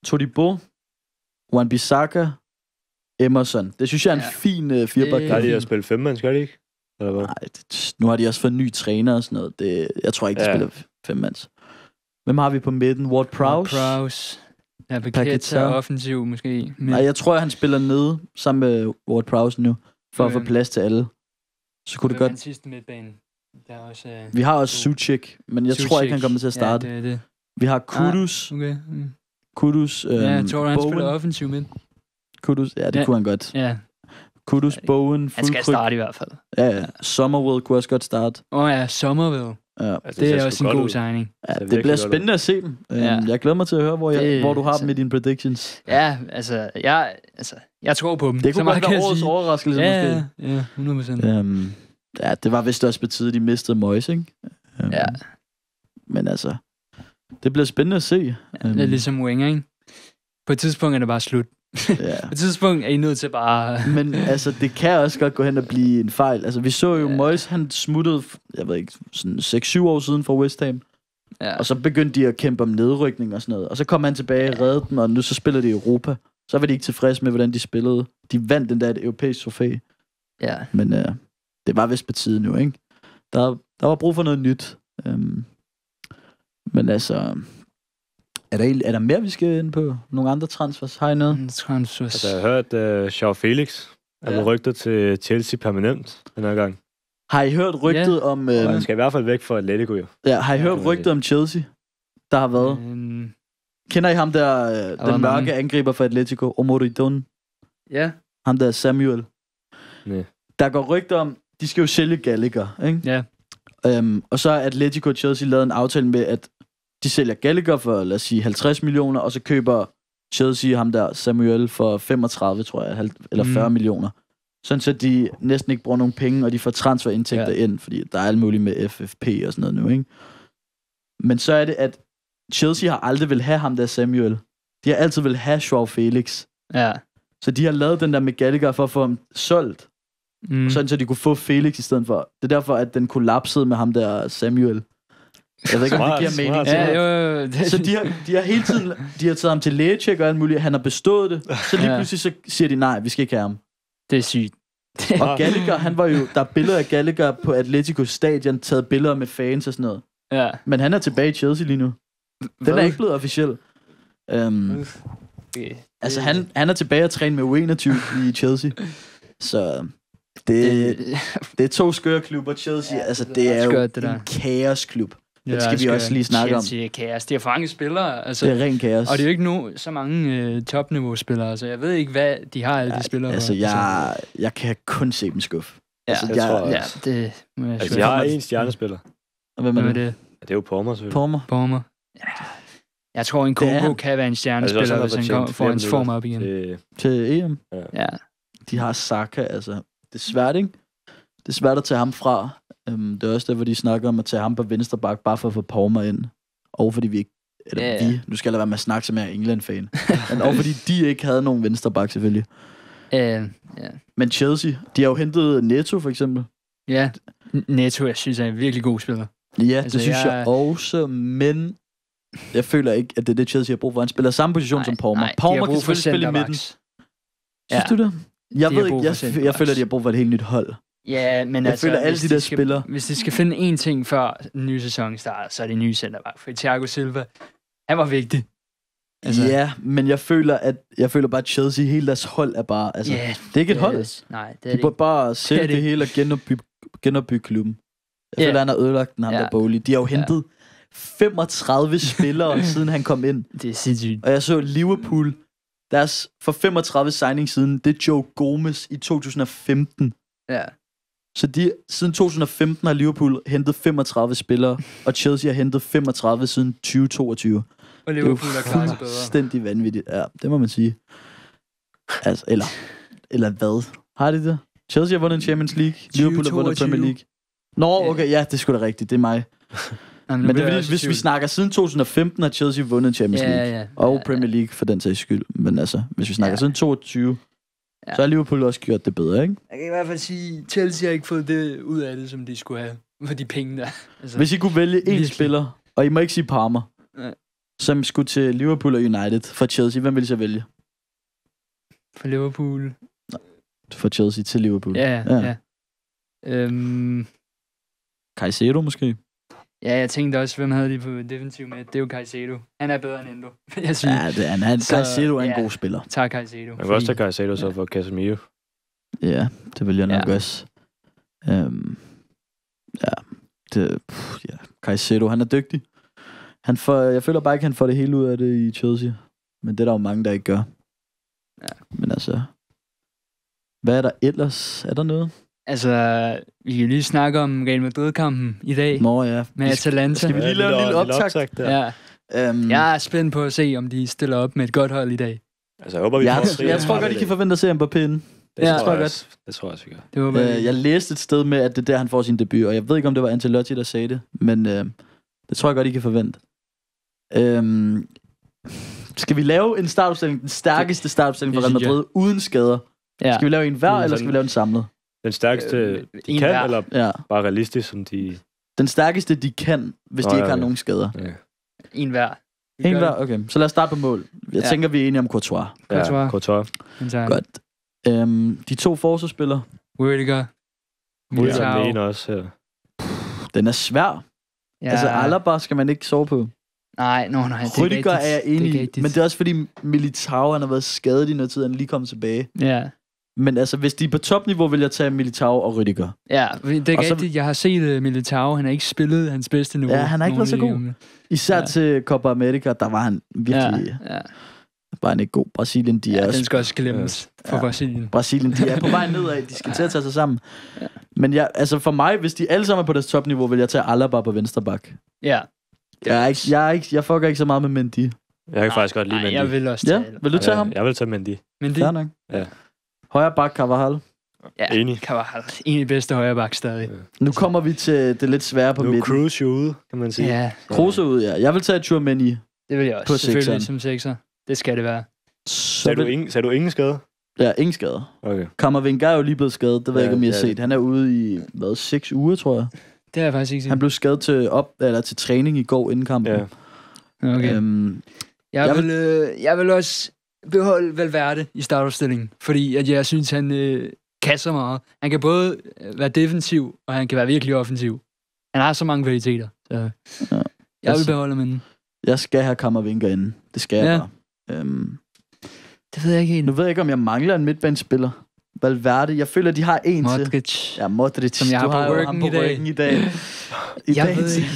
Speaker 2: Todibo, Wan-Bissaka, Emerson. Det synes jeg er en fin fireback.
Speaker 3: Der har de også spillet 5-mand, skal de ikke?
Speaker 2: Nej, nu har de også fået en ny træner og sådan noget. Jeg tror ikke, de spiller 5-mands. Hvem har vi på midten? Ward Prowse.
Speaker 1: Ja, Paqueta offensiv måske.
Speaker 2: Nej, jeg tror, han spiller nede sammen med Ward Prowse nu, for at få plads til alle. Så kunne det godt...
Speaker 1: Den sidste midtbane. Der er også,
Speaker 2: vi har også Suchek, men jeg tror ikke, han kommer til at starte.
Speaker 1: Ja, det.
Speaker 2: Vi har Kudus.
Speaker 1: Okay.
Speaker 2: Kudus,
Speaker 1: jeg tror, han spiller offensiv midt.
Speaker 2: Kudus, det kunne han godt.
Speaker 1: Ja.
Speaker 2: Kudus, Bowen,
Speaker 1: han skal starte i hvert fald.
Speaker 2: Ja. Somerville kunne også godt starte.
Speaker 1: Ja, Somerville.
Speaker 2: Ja.
Speaker 1: Altså, det er også en god signing.
Speaker 2: Ja, det bliver spændende at se dem. Jeg glemmer mig til at høre, hvor du har dem i dine predictions.
Speaker 1: Ja, jeg tror på dem.
Speaker 2: Det kunne godt være årets overraskelse måske.
Speaker 1: Ja, 100%.
Speaker 2: Det var vist også på tide, de mistede Moyes, ikke?
Speaker 1: Ja.
Speaker 2: Men altså, det bliver spændende at se.
Speaker 1: Det er ligesom Wenger, ikke? På et tidspunkt er det bare slut. På et tidspunkt er I nødt til bare...
Speaker 2: Men altså, det kan også godt gå hen og blive en fejl. Altså, vi så jo Moyes, han smuttede, jeg ved ikke, sådan 6-7 år siden fra West Ham. Ja. Og så begyndte de at kæmpe om nedrykning og sådan noget. Og så kom han tilbage og reddede dem, og nu så spiller de i Europa. Så var de ikke tilfredse med, hvordan de spillede. De vandt den der et europæisk trofæ.
Speaker 1: Ja.
Speaker 2: Men det var vist på tide nu, ikke? Der var brug for noget nyt. Men altså... Er der mere, vi skal ind på? Nogle andre transfers? Har I noget?
Speaker 1: Transfers.
Speaker 3: Altså, jeg har hørt, at Joao Felix er blevet rygtet til Chelsea permanent den her gang.
Speaker 2: Har I hørt rygtet om...
Speaker 3: han skal i hvert fald væk fra Atletico, jo.
Speaker 2: Ja, har I hørt rygtet om Chelsea? Der har været... Kender I ham der, den mørke angriber for Atletico? Omoridon?
Speaker 1: Ja.
Speaker 2: Ham der Samuel?
Speaker 3: Nej.
Speaker 2: Der går rygter om... De skal jo sælge Gallagher, ikke?
Speaker 1: Ja.
Speaker 2: Og så har Atletico og Chelsea lavet en aftale med, at de sælger Gallagher for, lad os sige, 50 millioner, og så køber Chelsea ham der, Samuel, for 35, tror jeg, eller 40 millioner. Sådan så de næsten ikke bruger nogen penge, og de får transferindtægter ind, fordi der er alt muligt med FFP og sådan noget nu, ikke? Men så er det, at Chelsea har aldrig vil have ham der, Samuel. De har altid vil have Joao Felix.
Speaker 1: Ja.
Speaker 2: Så de har lavet den der med Gallagher for at få ham solgt. Sådan så de kunne få Felix i stedet for. Det er derfor, at den kollapsede med ham der, Samuel. Jeg ved ikke, om det giver mening.
Speaker 1: Ja,
Speaker 2: så de har hele tiden de har taget ham til lægetjek og alt muligt. Han har bestået det. Så lige pludselig så siger de, nej, vi skal ikke have ham.
Speaker 1: Det er sygt.
Speaker 2: Og Gallagher, han var jo... Der er billeder af Gallagher på Atletico Stadion, taget billeder med fans og sådan noget.
Speaker 1: Ja.
Speaker 2: Men han er tilbage i Chelsea lige nu. Den er ikke blevet officiel. Altså, han er tilbage at træne med U21 i Chelsea. Så... Det er 2 skøre klubber, Chelsea. Altså, det er jo en kaosklub. Det skal vi også lige snakke om.
Speaker 1: Chelsea er kaos. Det er for mange spillere. Altså,
Speaker 2: det er ren kaos.
Speaker 1: Og det er jo ikke så mange topniveau-spillere. Altså, jeg ved ikke, hvad de har, alle de spillere.
Speaker 2: Altså, jeg kan kun se dem skuffe.
Speaker 1: Ja,
Speaker 2: altså,
Speaker 3: det tror jeg
Speaker 1: også. Det må jeg
Speaker 3: altså, jeg har en stjernespiller.
Speaker 2: Og hvem er det?
Speaker 3: Ja, det er jo Palmer, selvfølgelig.
Speaker 1: Palmer. Ja. Jeg tror, en Kongo kan være en stjernespiller, hvis han får hans form op igen.
Speaker 2: Til EM?
Speaker 1: Ja.
Speaker 2: De har Saka, altså. Det er svært, ikke? Det er svært at tage ham fra. Det er også der, hvor de snakker om at tage ham på venstre bak, bare for at få Palmer ind. Og fordi vi ikke... Eller vi. Nu skal jeg lade være med at snakke som jeg er England-fan. Men og fordi de ikke havde nogen venstre bak, selvfølgelig. Men Chelsea, de har jo hentet Neto, for eksempel.
Speaker 1: Ja, Neto, jeg synes, er en virkelig god spiller.
Speaker 2: Ja, altså, det synes jeg også, men... Jeg føler ikke, at det er det, Chelsea har brug for. Han spiller samme position som Palmer. Palmer kan selvfølgelig spille i midten. Synes du det? Jeg ved ikke, jeg føler, at de har brug for et helt nyt hold.
Speaker 1: Ja, men
Speaker 2: jeg føler alle de der spillere.
Speaker 1: Hvis de skal finde én ting før den nye sæson starter, så er det nye centerback. For Thiago Silva, han var vigtig.
Speaker 2: Altså. Ja, men jeg føler bare, at Chelsea, hele deres hold er bare... Altså, det er ikke et hold.
Speaker 1: Nej, det er
Speaker 2: de burde bare sælge det hele og genopbygge klubben. Jeg føler, han har ødelagt den, ham der Bowley. De har jo hentet 35 spillere, siden han kom ind.
Speaker 1: Det er sindssygt.
Speaker 2: Og jeg så Liverpool, deres for 35 signing siden, det er Joe Gomez i 2015.
Speaker 1: Ja.
Speaker 2: Så siden 2015 har Liverpool hentet 35 spillere, og Chelsea har hentet 35 siden 2022.
Speaker 1: Og Liverpool er klar til bedre.
Speaker 2: Fuldstændig vanvittigt. Ja, det må man sige. Altså, eller hvad? Har de det? Chelsea har vundet en Champions League. Liverpool har vundet Premier League. Nå, okay, ja, det er sgu da rigtigt. Det er mig. Men det er fordi, hvis vi snakker siden 2015, har Chelsea vundet en Champions League. Og Premier League for den sags skyld. Men altså, hvis vi snakker siden 22, så har Liverpool også gjort det bedre, ikke?
Speaker 1: Jeg kan i hvert fald sige, at Chelsea har ikke fået det ud af det, som de skulle have. For de penge der. Altså,
Speaker 2: hvis I kunne vælge én spiller, og I må ikke sige Palmer, som skulle til Liverpool og United for Chelsea, hvem vil I så vælge?
Speaker 1: For Liverpool?
Speaker 2: For Chelsea til Liverpool.
Speaker 1: Ja.
Speaker 2: Caicedo måske?
Speaker 1: Ja, jeg tænkte også, hvem havde de på defensiv med? Det er jo Caicedo. Han er bedre end Endo, jeg synes.
Speaker 2: Ja, Caicedo er en god spiller.
Speaker 1: Tak Caicedo.
Speaker 3: Man kan også tage Caicedo så for Casemiro.
Speaker 2: Ja, det vil jeg nok også. Caicedo, han er dygtig. Jeg føler bare ikke, han får det hele ud af det i Chelsea. Men det er der jo mange, der ikke gør. Ja. Men altså, hvad er der ellers? Er der noget?
Speaker 1: Altså, vi kan lige snakke om Real Madrid-kampen i dag.
Speaker 2: Nå ja.
Speaker 1: Med Atalanta.
Speaker 2: Skal vi lige lave en lille optakt?
Speaker 1: Ja. Jeg er spændt på at se, om de stiller op med et godt hold i dag.
Speaker 3: Altså, jeg håber, vi
Speaker 2: jeg tror godt, I kan forvente at se Mbappé inden.
Speaker 3: Det tror jeg også, vi gør.
Speaker 2: Jeg læste et sted med, at det er der, han får sin debut. Og jeg ved ikke, om det var Ancelotti, der sagde det. Men det tror jeg godt, I kan forvente. Skal vi lave en startopstilling, den stærkeste startopstilling for Real Madrid, uden skader? Ja. Skal vi lave en hver, eller skal vi lave den samlet?
Speaker 3: Den stærkeste, de kan, eller bare realistisk, som de...
Speaker 2: Den stærkeste, de kan, hvis de ikke har nogen skader.
Speaker 1: Ja. En hver.
Speaker 2: En hver, okay. Så lad os starte på mål. Jeg tænker, vi er enige om Courtois.
Speaker 3: Ja, Courtois.
Speaker 2: Godt. De to forsvarsspillere.
Speaker 1: Rüdiger.
Speaker 3: Militao. Den ene også, ja.
Speaker 2: Den er svær. Ja. Altså, Alaba skal man ikke sove på.
Speaker 1: Nej.
Speaker 2: Rüdiger er jeg enig i, men det er også fordi Militao, han har været skadet i noget tid, han lige kom tilbage.
Speaker 1: Ja.
Speaker 2: Men altså, hvis de er på topniveau, vil jeg tage Militao og Rüdiger.
Speaker 1: Ja, det er rigtigt. Jeg har set Militao, han har ikke spillet hans bedste niveau.
Speaker 2: Ja, han har ikke været så god. Især til Copa America, der var han virkelig... Ja. Var han ikke god. Brasilien, de er...
Speaker 1: den skal også glemmes for Brasilien.
Speaker 2: Brasilien, de er på vej nedad. De skal til at tage sig sammen. Ja. Men altså for mig, hvis de alle sammen er på deres topniveau, vil jeg tage Alaba på venstre bak.
Speaker 1: Ja.
Speaker 2: Jeg fucker ikke så meget med Mendy.
Speaker 3: Jeg kan faktisk godt lide Mendy.
Speaker 1: Jeg vil også tage
Speaker 2: vil du tage ham?
Speaker 3: Jeg vil tage Mendy.
Speaker 2: Fair nok. Ja. Højre bak, Carvajal.
Speaker 3: Ja, enig.
Speaker 1: Carvajal. En af de bedste højre bak stadig. Ja.
Speaker 2: Nu kommer vi til det lidt svære på midten.
Speaker 3: Nu er Kroos ude, kan man sige.
Speaker 1: Ja.
Speaker 2: Kroos ude, ja. Jeg vil tage Tchouaméni.
Speaker 1: Det vil jeg også. Selvfølgelig som sekser. Det skal det være.
Speaker 3: Sagde du ingen skade?
Speaker 2: Ja, ingen skader. Okay. Kammervenga er jo lige blevet skadet. Det ved jeg ikke, om I har set. Han er ude i, 6 uger, tror jeg.
Speaker 1: Det har jeg faktisk ikke set.
Speaker 2: Han blev skadet til træning i går inden kampen.
Speaker 1: Ja. Okay. Jeg vil også beholde Valverde i startopstillingen, fordi at jeg synes, han kan så meget. Han kan både være defensiv, og han kan være virkelig offensiv. Han har så mange kvaliteter. Så jeg vil beholde ham.
Speaker 2: Jeg skal have Kammervenga inde. Det skal jeg bare.
Speaker 1: Det ved jeg ikke helt.
Speaker 2: Nu ved jeg ikke, om jeg mangler en midtbanespiller. Valverde. Jeg føler, de har en
Speaker 1: Modric.
Speaker 2: til. Ja, Modric.
Speaker 1: Som jeg har på ryggen i dag.
Speaker 2: Jeg ved
Speaker 1: ikke.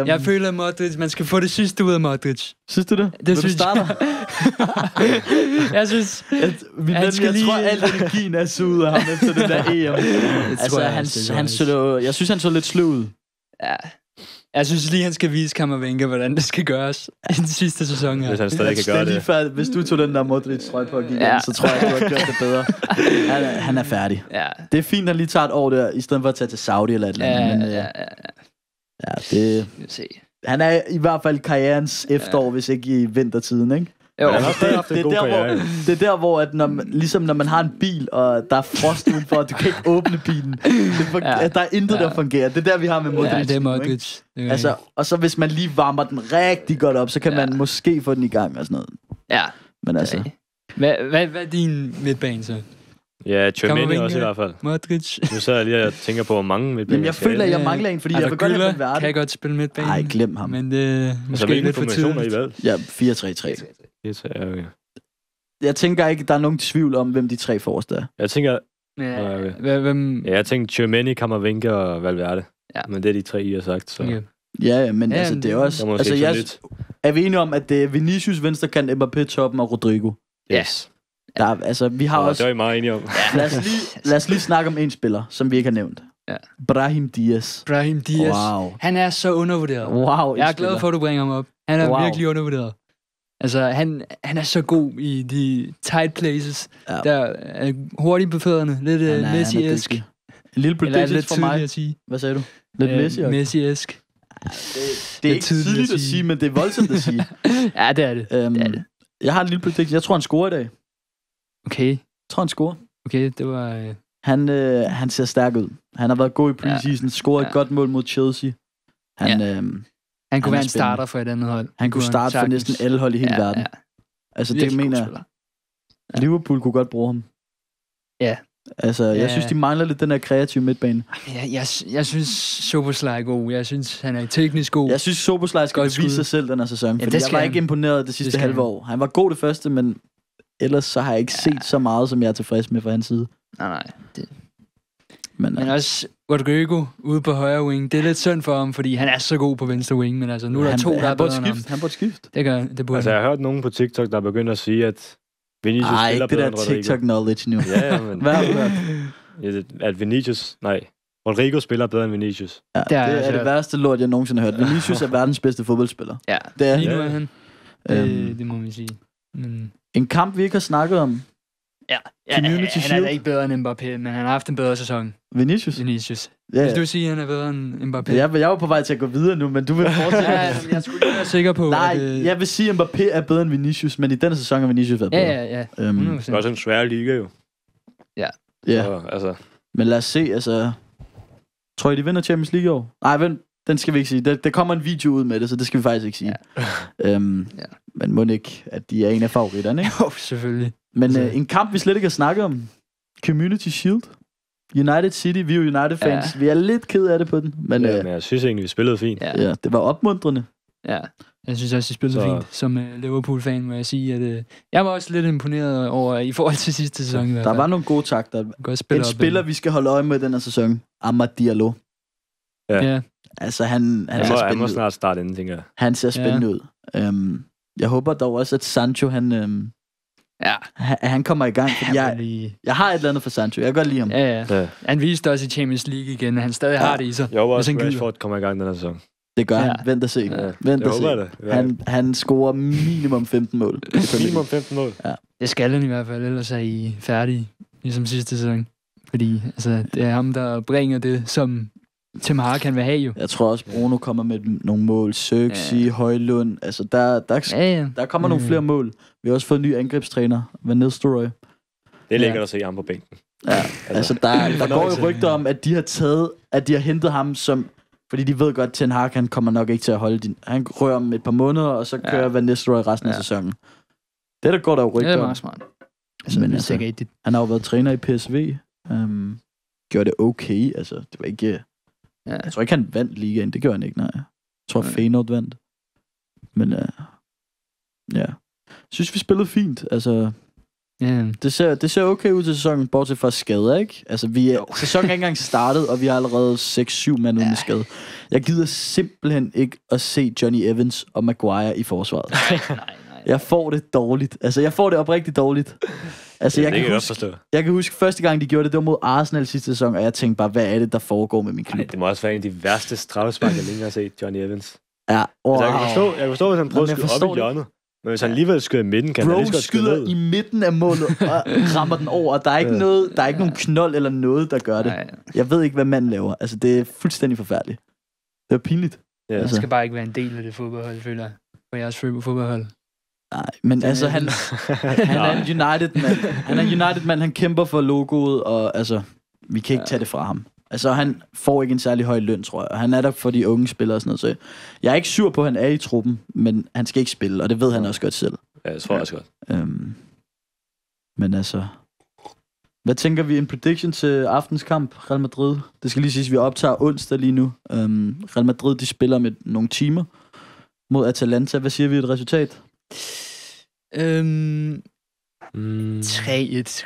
Speaker 1: Jeg føler, at Modric, man skal få det sidste ud af Modric.
Speaker 2: Synes du det?
Speaker 1: Det synes
Speaker 2: jeg.
Speaker 1: Jeg synes,
Speaker 2: jeg tror, alt energien er så ud af ham efter den der EM. Jeg synes, han så lidt sløv ud.
Speaker 1: Ja. Jeg synes lige, han skal vise Kammervenga, hvordan det skal gøres i den sidste sæson her.
Speaker 3: Hvis han stadig kan gøre det.
Speaker 2: Færdig. Hvis du tog den der Modric-trøje på og gik ind, så tror jeg, du har gjort det bedre. Han er færdig. Ja. Det er fint, at han lige tager et år der, i stedet for at tage til Saudi eller et eller andet. Det... Han er i hvert fald karrierens efterår, hvis ikke i vintertiden, ikke?
Speaker 3: Jo.
Speaker 2: Det er der, hvor at når man har en bil, og der er frost udenfor, og du kan ikke åbne bilen. Der er intet, der fungerer. Det er der, vi har med Modric.
Speaker 1: Ja, det er Modric.
Speaker 2: Altså, og så hvis man lige varmer den rigtig godt op, så kan man måske få den i gang og sådan noget.
Speaker 1: Ja.
Speaker 2: Men altså...
Speaker 1: Hvad er din midtbane så?
Speaker 3: Ja, Tchouaméni også i hvert fald.
Speaker 1: Modric.
Speaker 3: Nu så jeg lige og tænker på, hvor mange midtbaner.
Speaker 2: Men jeg føler, at jeg mangler en, fordi jeg vil godt have den verden.
Speaker 1: Kan godt spille midtbane.
Speaker 2: Nej, glem ham.
Speaker 1: Men det måske lidt for tidligt.
Speaker 2: Ja, 4-3-3.
Speaker 3: Okay.
Speaker 2: Jeg tænker ikke, der er nogen tvivl om, hvem de tre forreste er.
Speaker 3: Jeg tænker...
Speaker 1: Hvem?
Speaker 3: Ja, jeg tænkte Tchouaméni, Kammervenga og Valverde. Ja. Men det er de tre, I har sagt. Så. Okay.
Speaker 2: Ja, men altså, det er også... Altså, er vi enige om, at det er Vinicius, venstrekant, Mbappé, toppen og Rodrigo?
Speaker 3: Yes.
Speaker 2: Vi har også...
Speaker 3: Det er vi meget enige om.
Speaker 2: Lad os lige snakke om en spiller, som vi ikke har nævnt.
Speaker 1: Ja.
Speaker 2: Brahim Diaz.
Speaker 1: Wow. Han er så undervurderet.
Speaker 2: Wow,
Speaker 1: jeg er glad for, at du bringer ham op. Han er virkelig undervurderet. Altså, han er så god i de tight places. Ja. Der er hurtigt på fødderne. Lidt Messi-esk.
Speaker 2: En lille prediction for mig.
Speaker 1: At sige.
Speaker 2: Hvad sagde du? Lidt
Speaker 1: Messi-esk.
Speaker 2: Det er ikke tidligt at sige, men det er voldsomt at sige.
Speaker 1: Ja, det er det. Det er det.
Speaker 2: Jeg har en lille prediction. Jeg tror, han scorer i dag.
Speaker 1: Okay.
Speaker 2: Jeg tror, han scorer.
Speaker 1: Okay, det var...
Speaker 2: Han ser stærk ud. Han har været god i preseason. Scoret et godt mål mod Chelsea.
Speaker 1: Han kunne være en starter for et andet hold.
Speaker 2: Han kunne starte for næsten alle hold i hele verden. Ja. Altså, det mener jeg. Liverpool kunne godt bruge ham.
Speaker 1: Ja.
Speaker 2: Altså, jeg synes, de mangler lidt den her kreative midtbane.
Speaker 1: Jeg synes, Szoboszlai er god. Jeg synes, han er teknisk god.
Speaker 2: Jeg synes, Szoboszlai skal bevise sig selv den her sæson. Fordi jeg var ikke imponeret det sidste halve år. Han var god det første, men ellers så har jeg ikke set så meget, som jeg er tilfreds med fra hans side.
Speaker 1: Nej. Men også Rodrigo ude på højre wing. Det er lidt synd for ham, fordi han er så god på venstre wing. Men altså, nu er der to, der er bedre end ham.
Speaker 2: Han burde skift.
Speaker 1: Det burde
Speaker 3: altså, jeg har hørt nogen på TikTok, der er begyndt at sige, at Vinicius spiller bedre end Rodrigo.
Speaker 2: Ikke det der TikTok-knowledge nu.
Speaker 3: Ja, men...
Speaker 2: Hvad har du hørt?
Speaker 3: At Rodrigo spiller bedre end Vinicius.
Speaker 2: Ja, det er det værste lort, jeg nogensinde har hørt. Vinicius er verdens bedste fodboldspiller.
Speaker 1: Ja,
Speaker 2: det er
Speaker 1: lige nu er han. Det må man sige.
Speaker 2: En kamp, vi ikke har snakket om.
Speaker 1: Ja, han er da ikke bedre end Mbappé, men han har haft en bedre sæson.
Speaker 2: Vinicius.
Speaker 1: Ja. Vil du sige, at han er bedre end Mbappé?
Speaker 2: Jeg var på vej til at gå videre nu, men du vil fortsætte.
Speaker 1: Jeg skulle ikke være sikker på.
Speaker 2: Nej, jeg vil sige, at Mbappé er bedre end Vinicius, men i denne sæson har Vinicius været bedre.
Speaker 1: Ja.
Speaker 3: Det er også en svær liga, jo.
Speaker 1: Ja.
Speaker 3: Så, altså.
Speaker 2: Men lad os se, altså... Tror I, de vinder Champions League i år? Nej, vent. Den skal vi ikke sige. Der kommer en video ud med det, så det skal vi faktisk ikke sige. Ja. Men må ikke, at de er en af favoritterne, ikke?
Speaker 1: Jo, selvfølgelig.
Speaker 2: Men en kamp, vi slet ikke har snakket om. Community Shield. United City, vi er jo United-fans. Ja. Vi er lidt ked af det på den. Men
Speaker 3: jeg synes egentlig, vi spillede fint.
Speaker 2: Ja, det var opmuntrende.
Speaker 1: Ja, jeg synes også, de spillede fint. Som Liverpool-fan må jeg sige, at jeg var også lidt imponeret over, i forhold til sidste sæson. I hvert fald.
Speaker 2: Der var nogle gode takter. En spiller, vi skal holde øje med den her sæson. Amad Diallo.
Speaker 3: Ja.
Speaker 2: Altså, han
Speaker 3: han må snart starte inden, tænker jeg.
Speaker 2: Han ser spændende ud. Jeg håber dog også, at Sancho, han kommer i gang. Fordi jeg har et eller andet for Sancho. Jeg kan godt lide ham.
Speaker 1: Ja. Han viste også i Champions League igen, at han stadig har det i sig.
Speaker 3: Jeg håber også, at Rashford kommer i gang den her sæson.
Speaker 2: Det gør han. Vent og se. Han scorer minimum 15 mål.
Speaker 3: Minimum 15 mål?
Speaker 2: Ja.
Speaker 1: Det skal han i hvert fald, ellers er I færdige, ligesom sidste sæson. Fordi altså, det er ham, der bringer det, som Tim Hag kan vil have jo.
Speaker 2: Jeg tror også, Bruno kommer med nogle mål. Søgsi, Højlund. Altså, der kommer nogle flere mål. Vi har også fået en ny angrebstræner, Van Nistelrooy.
Speaker 3: Det er lækkert at se ham på bænken.
Speaker 2: Ja, altså der går jo rygter om, at de har hentet ham som... Fordi de ved godt, at Ten Hag, han kommer nok ikke til at holde han rører om et par måneder, og så kører Van Nistelrooy resten af sæsonen. Det der går der jo rygter om.
Speaker 1: Det er meget smart. Altså, men
Speaker 2: han har jo været træner i PSV. Gjorde det okay. Altså, det var ikke... Jeg tror ikke, han vandt ligaen. Det gjorde han ikke, nej. Jeg tror, Feyenoord vandt. Men jeg synes, vi spillede fint. Altså, det ser okay ud til sæsonen, bortset fra skader, ikke? Altså, sæsonen er ikke engang startet, og vi har allerede 6-7 mand uden skade. Jeg gider simpelthen ikke at se Johnny Evans og Maguire i forsvaret. Nej. Jeg får det dårligt. Altså, jeg får det oprigtigt dårligt. Altså, jeg kan huske første gang, de gjorde det var mod Arsenal sidste sæson, og jeg tænkte bare, hvad er det, der foregår med min klub?
Speaker 3: Det må også være en af de værste straffespark, jeg længe har set, Johnny Evans.
Speaker 2: Ja,
Speaker 3: wow. Altså, jeg kan forstå, hvis han prøver at skyde op i hjørnet. Men hvis han alligevel skyder i midten, kan han lige godt skyde ned.
Speaker 2: I midten af målet og rammer den over, og der er ikke noget, der er ikke nogen knold eller noget, der gør det. Jeg ved ikke, hvad manden laver. Altså, det er fuldstændig forfærdeligt. Det er pinligt.
Speaker 1: Ja. Altså. Han skal bare ikke være en del af det fodboldhold, føler jeg. For jeres fodboldhold.
Speaker 2: Nej, men altså, han er en United-mand. Han er en United-mand, han kæmper for logoet, og altså, vi kan ikke tage det fra ham. Altså, han får ikke en særlig høj løn, tror jeg. Og han er der for de unge spillere og sådan noget. Så jeg er ikke sur på, at han er i truppen, men han skal ikke spille, og det ved han også godt selv.
Speaker 3: Ja, det tror jeg også godt.
Speaker 2: Men altså... Hvad tænker vi? En prediction til aftens kamp, Real Madrid? Det skal lige siges, at vi optager onsdag lige nu. Real Madrid, de spiller med nogle timer mod Atalanta. Hvad siger vi et resultat?
Speaker 1: 3-1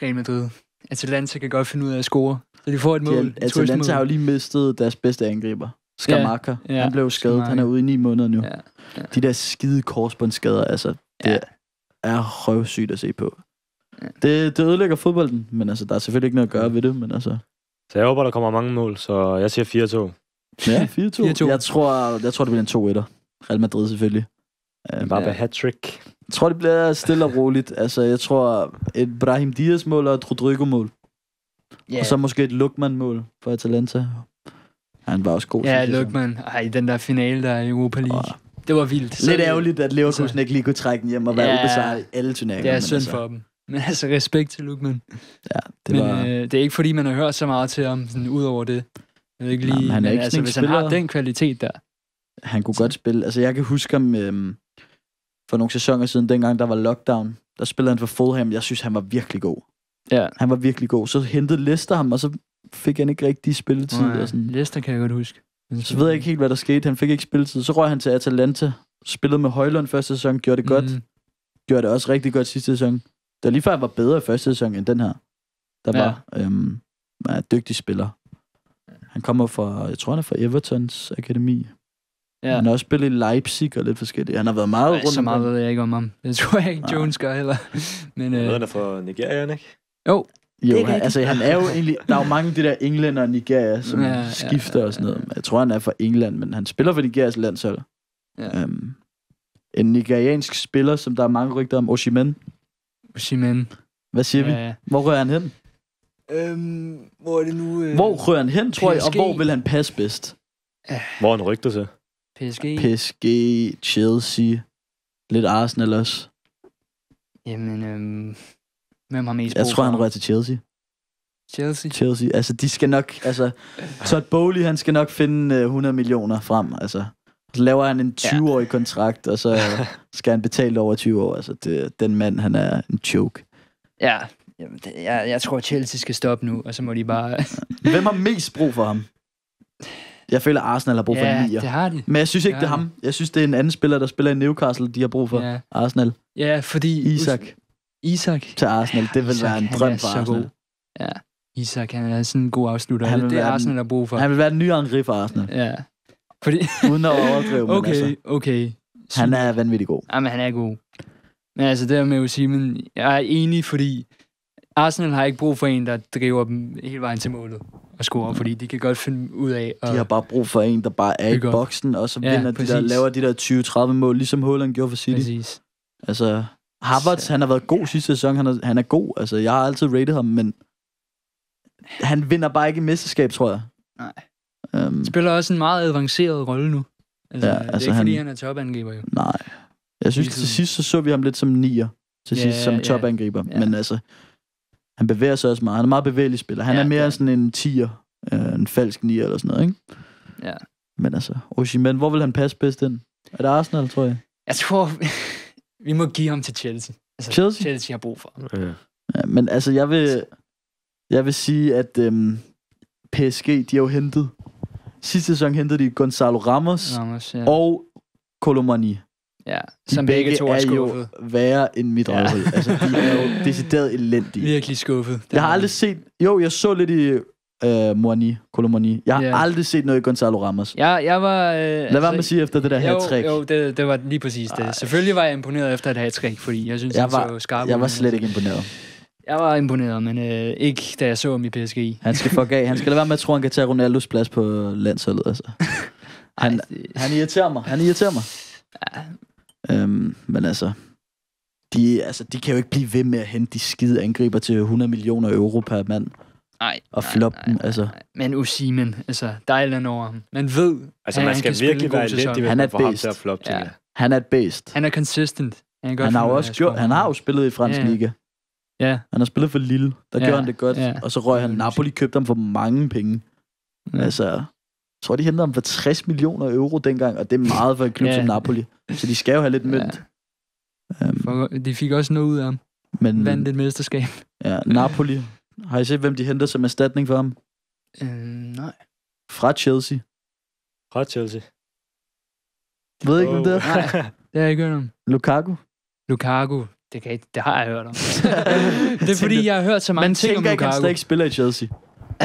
Speaker 1: Real Madrid. Atalanta kan godt finde ud af at score. Så de får et mål.
Speaker 2: Atalanta har jo lige mistet deres bedste angriber. Scamacca. Han blev skadet. Han er ude i 9 måneder nu. Ja. De der skide korsbåndsskader, altså, det er røvsygt at se på. Det ødelægger fodbolden, men altså, der er selvfølgelig ikke noget at gøre ved det, men altså...
Speaker 3: Så jeg håber, der kommer mange mål, så jeg siger 4-2.
Speaker 2: Ja, 4-2. Jeg tror, det bliver en 2-1'er. Real Madrid selvfølgelig.
Speaker 3: Bare hat-trick.
Speaker 2: Jeg tror, det bliver stille og roligt. Altså, jeg tror, et Brahim Diaz-mål og et Rodrigo-mål. Yeah. Og så måske et Lukman-mål for Atalanta. Han var også god.
Speaker 1: Ja, Lukman. Ej, den der finale der i Europa League. Det var vildt.
Speaker 2: Lidt ærgerligt, at Leverkusen ikke lige kunne trække den hjem og være ubesejret i alle turneringer.
Speaker 1: Det er synd for dem. Men altså, respekt til Lukman.
Speaker 2: Ja, det
Speaker 1: er ikke fordi, man har hørt så meget til ham, sådan ud over det. Jeg ved ikke lige,
Speaker 2: jamen, han er ikke
Speaker 1: altså, hvis han har den kvalitet der.
Speaker 2: Han kunne godt spille. Altså, jeg kan huske ham for nogle sæsoner siden, dengang der var lockdown. Der spillede han for Fulham. Jeg synes, han var virkelig god.
Speaker 1: Ja.
Speaker 2: Han var virkelig god. Så hentede Leicester ham, og så fik han ikke rigtig spilletid. Og sådan.
Speaker 1: Leicester kan jeg godt huske.
Speaker 2: Så ved jeg ikke helt, hvad der skete. Han fik ikke spilletid. Så røg han til Atalanta. Spillede med Højlund første sæson. Gjorde det godt. Gjorde det også rigtig godt sidste sæson. Det var lige før, han var bedre i første sæson, end den her. Der var dygtig spiller. Han kommer fra, jeg tror han er fra Evertons akademi. Ja. Han har også spillet i Leipzig og lidt forskelligt. Han har været meget rundt.
Speaker 1: Så meget ved jeg ikke om ham. Det tror jeg ikke, Jones gør heller. Men,
Speaker 3: han er fra Nigeria, ikke?
Speaker 1: Jo,
Speaker 2: han er jo egentlig... Der er jo mange af de der englænder og Nigeria, som skifter og sådan noget. Jeg tror, han er fra England, men han spiller for Nigerias landshold. Ja. En nigeriansk spiller, som der er mange rygter om, Osimhen. Hvad siger vi? Hvor rører han hen?
Speaker 1: Hvor er det nu?
Speaker 2: Hvor rører han hen, tror jeg, og hvor vil han passe bedst?
Speaker 3: Hvor han rygter til?
Speaker 2: PSG, Chelsea, lidt Arsenal også.
Speaker 1: Jamen, hvem har mest
Speaker 2: Jeg tror, han rører til Chelsea. Altså, de skal nok... Altså, Todd Bowley, han skal nok finde 100 millioner frem. Altså, så laver han en 20-årig kontrakt, og så skal han betale over 20 år. Altså, den mand, han er en joke.
Speaker 1: Ja, jeg tror, Chelsea skal stoppe nu, og så må de bare...
Speaker 2: Hvem har mest brug for ham? Jeg føler, Arsenal har brug for en nier.
Speaker 1: Det har de.
Speaker 2: Men jeg synes ikke, det er ham. Jeg synes, det er en anden spiller, der spiller i Newcastle, de har brug for. Arsenal.
Speaker 1: Ja, fordi... Isak
Speaker 2: til Arsenal. Det vil være en drøm for Arsenal. God.
Speaker 1: Ja, Isak, han er sådan en god afslutter. Det er Arsenal, der har brug for.
Speaker 2: Han vil være en ny Henry for Arsenal.
Speaker 1: Ja. Fordi...
Speaker 2: Uden at overdrive.
Speaker 1: Okay.
Speaker 2: Han er vanvittig god.
Speaker 1: Jamen, han er god. Men altså, det der med Osimhen, jeg er enig, fordi Arsenal har ikke brug for en, der driver dem hele vejen til målet og scorer, fordi de kan godt finde ud af...
Speaker 2: De har bare brug for en, der bare er i boksen, og så vinder de der, laver de der 20-30 mål, ligesom Haaland gjorde for City.
Speaker 1: Præcis.
Speaker 2: Altså, Havertz, han har været god sidste sæson, han er god. Altså, jeg har altid rated ham, men han vinder bare ikke i mesterskab, tror jeg.
Speaker 1: Nej. Spiller også en meget avanceret rolle nu. Altså, det er ikke, fordi han er topangriber, jo.
Speaker 2: Nej. Jeg synes, til sidst så vi ham lidt som nier. Til sidst som topangriber. Ja. Men altså, han bevæger sig også meget. Han er meget bevægelig spiller. Han er mere sådan en 10'er. En falsk nier eller sådan noget, ikke?
Speaker 1: Ja.
Speaker 2: Men altså, Osimhen, hvor vil han passe bedst ind? Er det Arsenal, tror jeg?
Speaker 1: Jeg tror, vi må give ham til Chelsea. Altså, Chelsea har brug for.
Speaker 2: Ja, men altså, jeg vil sige, at PSG, de har jo hentet... Sidste sæson hentede de Gonzalo Ramos og Colomani.
Speaker 1: Ja, som begge to er skuffet.
Speaker 2: Jo værre end mit røvhul. Altså, de er jo decideret elendige.
Speaker 1: Virkelig skuffet.
Speaker 2: Jeg har aldrig set... Jo, jeg så lidt i Colomani. Jeg har aldrig set noget i Gonzalo Ramos.
Speaker 1: Jeg var...
Speaker 2: Lad være med at sige efter det der hat-trick.
Speaker 1: Jo, det var lige præcis det. Selvfølgelig var jeg imponeret efter et hat-trick, fordi jeg synes, han så skarp.
Speaker 2: Jeg var slet ikke imponeret.
Speaker 1: Jeg var imponeret, men ikke da jeg så ham i PSG.
Speaker 2: Han skal fuck af. Han skal lade være med at tro, han kan tage Ronaldos plads på landsholdet. Altså. Han irriterer mig. Ja. Men altså de kan jo ikke blive ved med at hente de skide angriber til 100 millioner euro per mand.
Speaker 1: Nej.
Speaker 2: Og floppe dem, altså.
Speaker 1: Men Osimhen, altså, der er et eller andet over ham. Man ved,
Speaker 3: altså, man skal virkelig være elendig, hvis man får ham til at floppe ting.
Speaker 2: Han er et beast.
Speaker 1: Han er consistent.
Speaker 2: Han har jo spillet i fransk liga.
Speaker 1: Ja.
Speaker 2: Han har spillet for Lille. Der gjorde han det godt. Ja. Og så røg han. Napoli købte ham for mange penge. Ja. Altså, jeg tror, de hentede ham for 60 millioner euro dengang, og det er meget for en klub som Napoli. Så de skal jo have lidt mønt.
Speaker 1: De fik også noget ud af ham. Men vandt et mesterskab.
Speaker 2: Ja, Napoli. Har I set, hvem de henter som erstatning for ham?
Speaker 1: Nej.
Speaker 2: Fra Chelsea. Ved ikke, hvem det er?
Speaker 1: Nej, det har jeg ikke hørt om.
Speaker 2: Lukaku.
Speaker 1: Det har jeg hørt om. Det er fordi, jeg har hørt så mange ting om Lukaku.
Speaker 2: Man tænker ikke, han stadig spiller i Chelsea.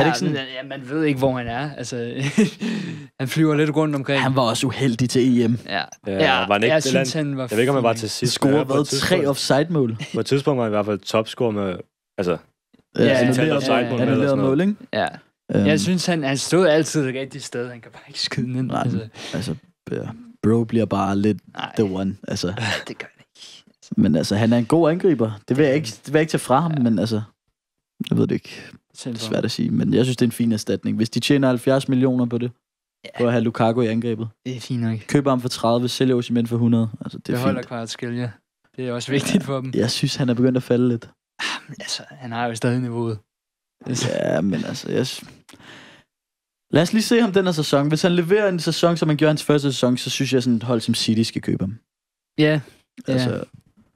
Speaker 2: det ikke sådan?
Speaker 1: Ja, man ved ikke, hvor han er. Altså, han flyver lidt rundt omkring.
Speaker 2: Han var også uheldig til EM.
Speaker 1: Ja,
Speaker 3: var han ikke
Speaker 1: jeg
Speaker 3: det
Speaker 1: synes,
Speaker 3: land?
Speaker 1: han var
Speaker 3: Jeg ved ikke, om han var
Speaker 1: fin.
Speaker 3: til sidst.
Speaker 2: Scorer
Speaker 3: På et
Speaker 2: hvad?
Speaker 3: tidspunkt-
Speaker 2: 3 offside-mål.
Speaker 3: På et tidspunkt var han i hvert fald topscorer med... Altså,
Speaker 1: Ja,
Speaker 3: annulleret offside-mål eller sådan
Speaker 2: Annulleret
Speaker 3: noget.
Speaker 2: mål, ikke?
Speaker 1: Ja. Jeg synes, han stod altid et rigtigt sted. Han kan bare ikke skyde den ind.
Speaker 2: Nej,
Speaker 1: Altså,
Speaker 2: bro bliver bare lidt
Speaker 1: nej,
Speaker 2: the one. Altså,
Speaker 1: det gør han ikke.
Speaker 2: men altså, han er en god angriber. Det vil jeg ikke tage fra ham, men altså... Jeg ved det ikke. Det er svært at sige, men jeg synes, det er en fin erstatning. Hvis de tjener 70 millioner på det, på at have Lukaku i angrebet.
Speaker 1: Det er fint nok.
Speaker 2: Køber ham for 30, sælger Osimhen for 100. Altså, det er
Speaker 1: Det holder
Speaker 2: fint.
Speaker 1: Kvaratskhelia. Det er også vigtigt for dem.
Speaker 2: Jeg synes, han er begyndt at falde lidt.
Speaker 1: Altså, han har jo stadig niveauet.
Speaker 2: Ja, men altså... Lad os lige se ham den her sæson. Hvis han leverer en sæson, som han gjorde hans første sæson, så synes jeg, sådan et hold som City skal købe ham.
Speaker 1: Ja,
Speaker 2: Altså,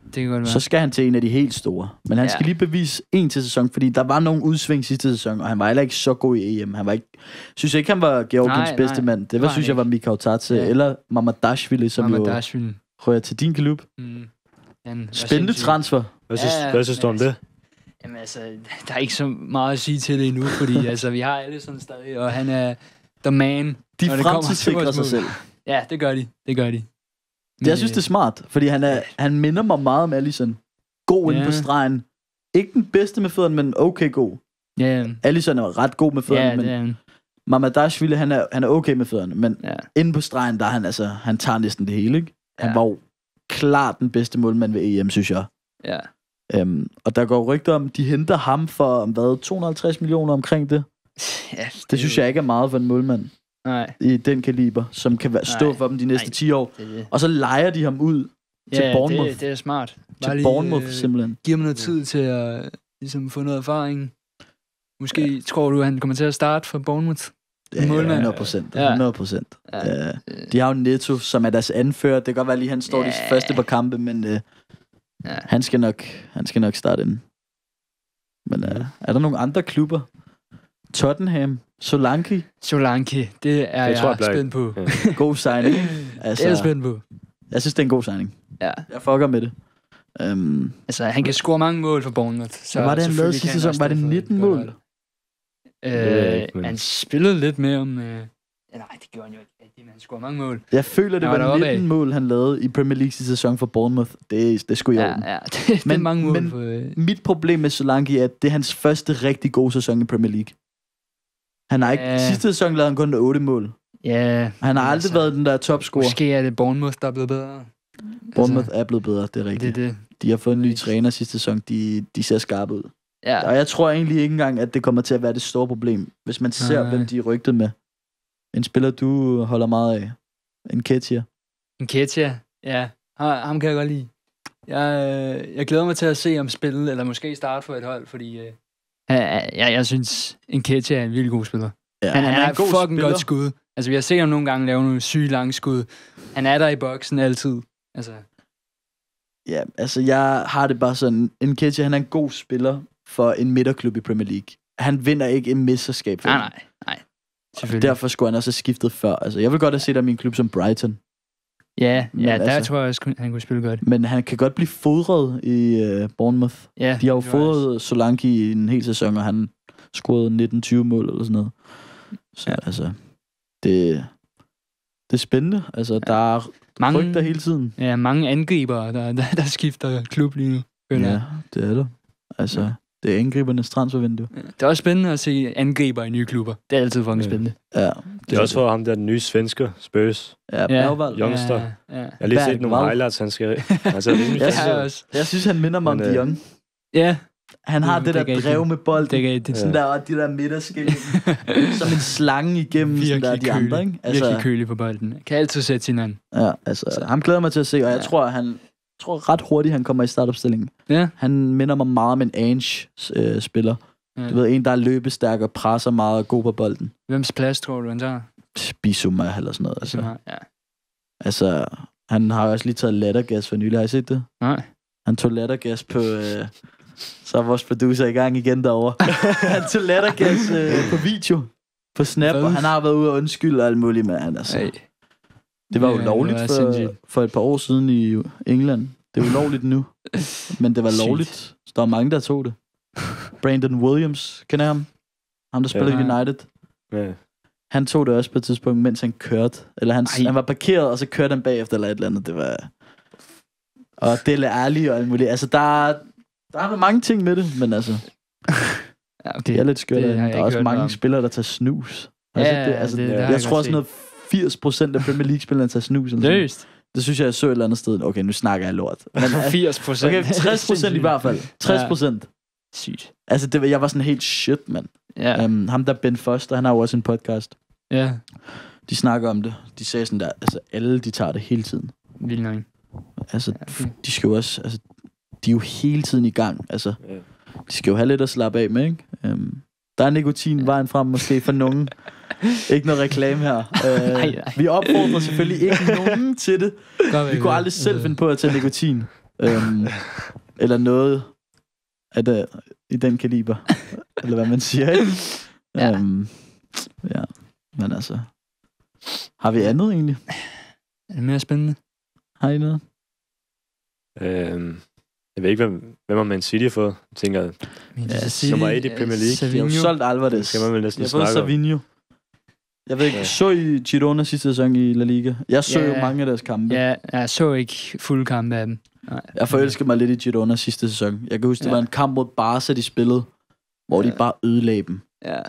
Speaker 1: det kan godt være.
Speaker 2: så skal han til en af de helt store. Men han skal lige bevise en til sæson, fordi der var nogle udsving sidste sæson, og han var heller ikke så god i EM. Han var ikke... Synes jeg ikke, han var Georgiens bedste mand. Det var, synes jeg, var Mikhail Otarze eller Mamadashvili, som jo rører til din klub. Spændende transfer.
Speaker 3: Hvad synes du om det?
Speaker 1: Jamen altså, der er ikke så meget at sige til det endnu, fordi altså, vi har alle sådan stadig, og han er the man.
Speaker 2: De fremtidssikrer sig selv.
Speaker 1: Ja, det gør de. Men,
Speaker 2: jeg synes, det er smart, fordi han minder mig meget om Alisson. God inde på stregen. Ikke den bedste med fødderne, men okay god.
Speaker 1: Ja.
Speaker 2: Alisson er ret god med fødderne, men Mamadashvili, han er okay med fødderne, men inde på stregen, der er han altså, han tager næsten det hele, ikke? Han var jo klart den bedste målmand ved EM, synes jeg.
Speaker 1: Ja.
Speaker 2: Og der går rygter om, de henter ham for, 250 millioner omkring det.
Speaker 1: Ja,
Speaker 2: det synes jeg ikke er meget for en målmand.
Speaker 1: Nej.
Speaker 2: I den kaliber, som kan stå for dem de næste 10 år.
Speaker 1: Det.
Speaker 2: Og så lejer de ham ud til Bournemouth.
Speaker 1: Det er smart.
Speaker 2: Til Bournemouth, simpelthen.
Speaker 1: Giver ham noget tid til at ligesom, få noget erfaring. Måske tror du, at han kommer til at starte for Bournemouth?
Speaker 2: Ja, 100%. Ja. De har jo Neto, som er deres anfører. Det kan godt være lige, han står de første par kampe, men han skal nok starte inden. Men er der nogle andre klubber? Tottenham, Solanke,
Speaker 1: det er jeg spændt på.
Speaker 2: Ja. God signing.
Speaker 1: Altså, det er jeg spændt på.
Speaker 2: Jeg synes, det er en god signing.
Speaker 1: Ja.
Speaker 2: Jeg fucker med det.
Speaker 1: Altså, han kan score mange mål for Bournemouth.
Speaker 2: Så var det han lavede sidste sæson? Var det 19 mål?
Speaker 1: Han spillede lidt mere om... nej, det gjorde han jo ikke. Men han scorede mange mål.
Speaker 2: Jeg føler, det var 19 mål, han lavede i Premier League sidste sæson for Bournemouth. Det skulle jeg
Speaker 1: Ja, det er mange mål.
Speaker 2: Men mit problem med Solanke er, at det er hans første rigtig gode sæson i Premier League. Han har ikke... Sidste sæson lavede han kun 8 mål.
Speaker 1: Ja.
Speaker 2: Han har aldrig været den der topscorer.
Speaker 1: Måske er det Bournemouth, der er blevet bedre.
Speaker 2: Bournemouth er blevet bedre, det er rigtigt.
Speaker 1: Det.
Speaker 2: De har fået en ny træner sidste sæson. De ser skarpe ud.
Speaker 1: Ja.
Speaker 2: Og jeg tror egentlig ikke engang, at det kommer til at være det store problem, hvis man ser, hvem de er rygtet med. En spiller, du holder meget af. Nketiah.
Speaker 1: Ja. Ham kan jeg godt lide. Jeg glæder mig til at se ham spille, eller måske starte for et hold, fordi jeg synes, Nketiah er en virkelig god spiller.
Speaker 2: Ja,
Speaker 1: han er
Speaker 2: en god
Speaker 1: fucking godt skud. Altså, vi har set ham nogle gange lave nogle syge lange skud. Han er der i boksen altid. Altså.
Speaker 2: Ja, altså jeg har det bare sådan, Nketiah, han er en god spiller for en midterklub i Premier League. Han vinder ikke en mesterskab for
Speaker 1: Nej.
Speaker 2: Og derfor skulle han også have skiftet før. Altså, jeg vil godt have set ham i en klub som Brighton.
Speaker 1: Ja, der tror jeg også, han kunne spille godt.
Speaker 2: Men han kan godt blive fodret i Bournemouth.
Speaker 1: Ja,
Speaker 2: de har jo fodret Solanke i en hel sæson, og han scorede 19-20 mål eller sådan noget. Så altså, det er spændende. Altså, der er rygter hele tiden.
Speaker 1: Ja, mange angriber, der skifter klub lige nu.
Speaker 2: Ja, det er det. Altså, det er angribernes transfervindue.
Speaker 1: Ja, det er også spændende at se angriber i nye klubber. Det er altid fucking spændende.
Speaker 2: Ja.
Speaker 3: Det er også for ham, der den nye svensker, Spurs.
Speaker 2: Ja, Bergvald.
Speaker 3: Youngster. Ja. Jeg har lige set nogle highlights, han skal...
Speaker 2: Jeg synes, han minder mig om de Young.
Speaker 1: Ja.
Speaker 2: Han har det der drev med bold. Det er sådan der, og de der midterskilling. Som en slange igennem sådan der, de andre, ikke?
Speaker 1: Altså, virkelig kølig på bolden. Kan altid sætte sin anden.
Speaker 2: Ja, altså, ham glæder mig til at se, og jeg tror ret hurtigt, han kommer i startopstillingen.
Speaker 1: Ja.
Speaker 2: Han minder mig meget om en Ange-spiller. Ja. Du ved, en, der er løbestærk og presser meget og god på bolden.
Speaker 1: Hvems plads, tror du, han tager?
Speaker 2: Bissouma eller sådan noget. Altså, han har også lige taget lattergas for nylig. Har I set det?
Speaker 1: Nej.
Speaker 2: Han tog lattergas på... så er vores producer i gang igen derovre. Han tog lattergas på video. På Snap, og han har været ude og undskylde og alt muligt med han. Altså. Det var ulovligt for et par år siden i England. Det er ulovligt nu. Men det var lovligt. Så der var mange, der tog det. Brandon Williams, kender ham? ham der spiller United.
Speaker 3: Ja.
Speaker 2: Han tog det også på et tidspunkt, mens han kørte. Eller han var parkeret, og så kørte han bagefter eller et eller andet. Det var... Og Dele Alli og alt muligt. Altså, der har været mange ting med det, men altså...
Speaker 1: Ja,
Speaker 2: det er lidt skørt. Der er også mange spillere, der tager snus. Jeg tror sådan noget 80% af Premier League-spillerne tager snus.
Speaker 1: Løst.
Speaker 2: Det synes jeg så et eller andet sted. Okay, nu snakker jeg lort. Men,
Speaker 1: 80%.
Speaker 2: Okay, 60% i hvert fald. 60%.
Speaker 1: Sygt.
Speaker 2: Altså, jeg var sådan helt shit, mand.
Speaker 1: Ja.
Speaker 2: Ham der Ben Foster, han har jo også en podcast.
Speaker 1: Ja.
Speaker 2: De snakker om det. De sagde sådan der, altså alle, de tager det hele tiden.
Speaker 1: Vildt nok.
Speaker 2: Altså, de skal jo også, altså, de er jo hele tiden i gang. Altså, de skal jo have lidt at slappe af med, ikke? Der er nikotin vejen frem, måske for nogen. Ikke noget reklame her.
Speaker 1: Nej.
Speaker 2: Vi opfordrer selvfølgelig ikke nogen til det. Vi kunne aldrig selv finde på at tage nikotin. Eller noget af det, i den kaliber. Eller hvad man siger, ikke? Ja. Men altså... Har vi andet egentlig?
Speaker 1: Er det mere spændende?
Speaker 2: Har I noget?
Speaker 3: Jeg ved ikke, hvem har Man City fået. Jeg tænker, nummer 1 i Premier League.
Speaker 2: De har jo solgt Alvarez.
Speaker 3: Skal man vel næsten
Speaker 2: snakke om. Savinho. Jeg ved ikke, så I Girona sidste sæson i La Liga? Jeg så jo mange af deres kampe.
Speaker 1: Ja, jeg så ikke fulde kampe af dem. Nej.
Speaker 2: Jeg forelskede mig lidt i Girona sidste sæson. Jeg kan huske, det var en kamp mod Barca, de spillede, hvor de bare ødelagde dem.
Speaker 1: Ja.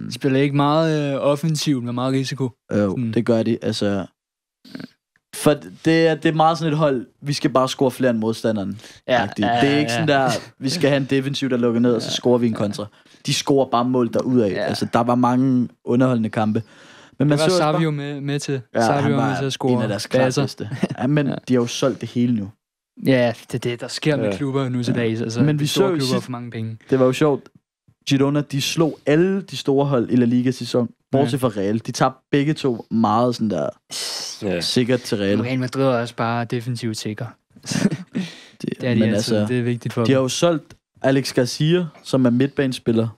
Speaker 1: De spiller ikke meget offensivt, med meget risiko.
Speaker 2: Det gør de. Altså... For det er meget sådan et hold, vi skal bare score flere end modstanderen. Det er ikke sådan der, vi skal have en defensiv, der lukker ned, og så scorer vi en kontra. De scorer bare mål derudad. Altså, der var mange underholdende kampe. Men man
Speaker 1: det var
Speaker 2: så
Speaker 1: Savio
Speaker 2: bare...
Speaker 1: med til. Savio var med til at score.
Speaker 2: En af deres klareste. Men de har jo solgt det hele nu.
Speaker 1: Ja, det er det, der sker med klubber nu til dags. Altså,
Speaker 2: men vi så
Speaker 1: klubber for mange penge.
Speaker 2: Det var jo sjovt. Girona, de slog alle de store hold i La Liga-sæson, bortset fra Real. De tabte begge to meget sådan der sikkert til Real.
Speaker 1: Real Madrid er også bare defensivt sikker. det er de
Speaker 2: men
Speaker 1: altid. Det er vigtigt for dem.
Speaker 2: De har jo solgt Alex Garcia, som er midtbanespiller,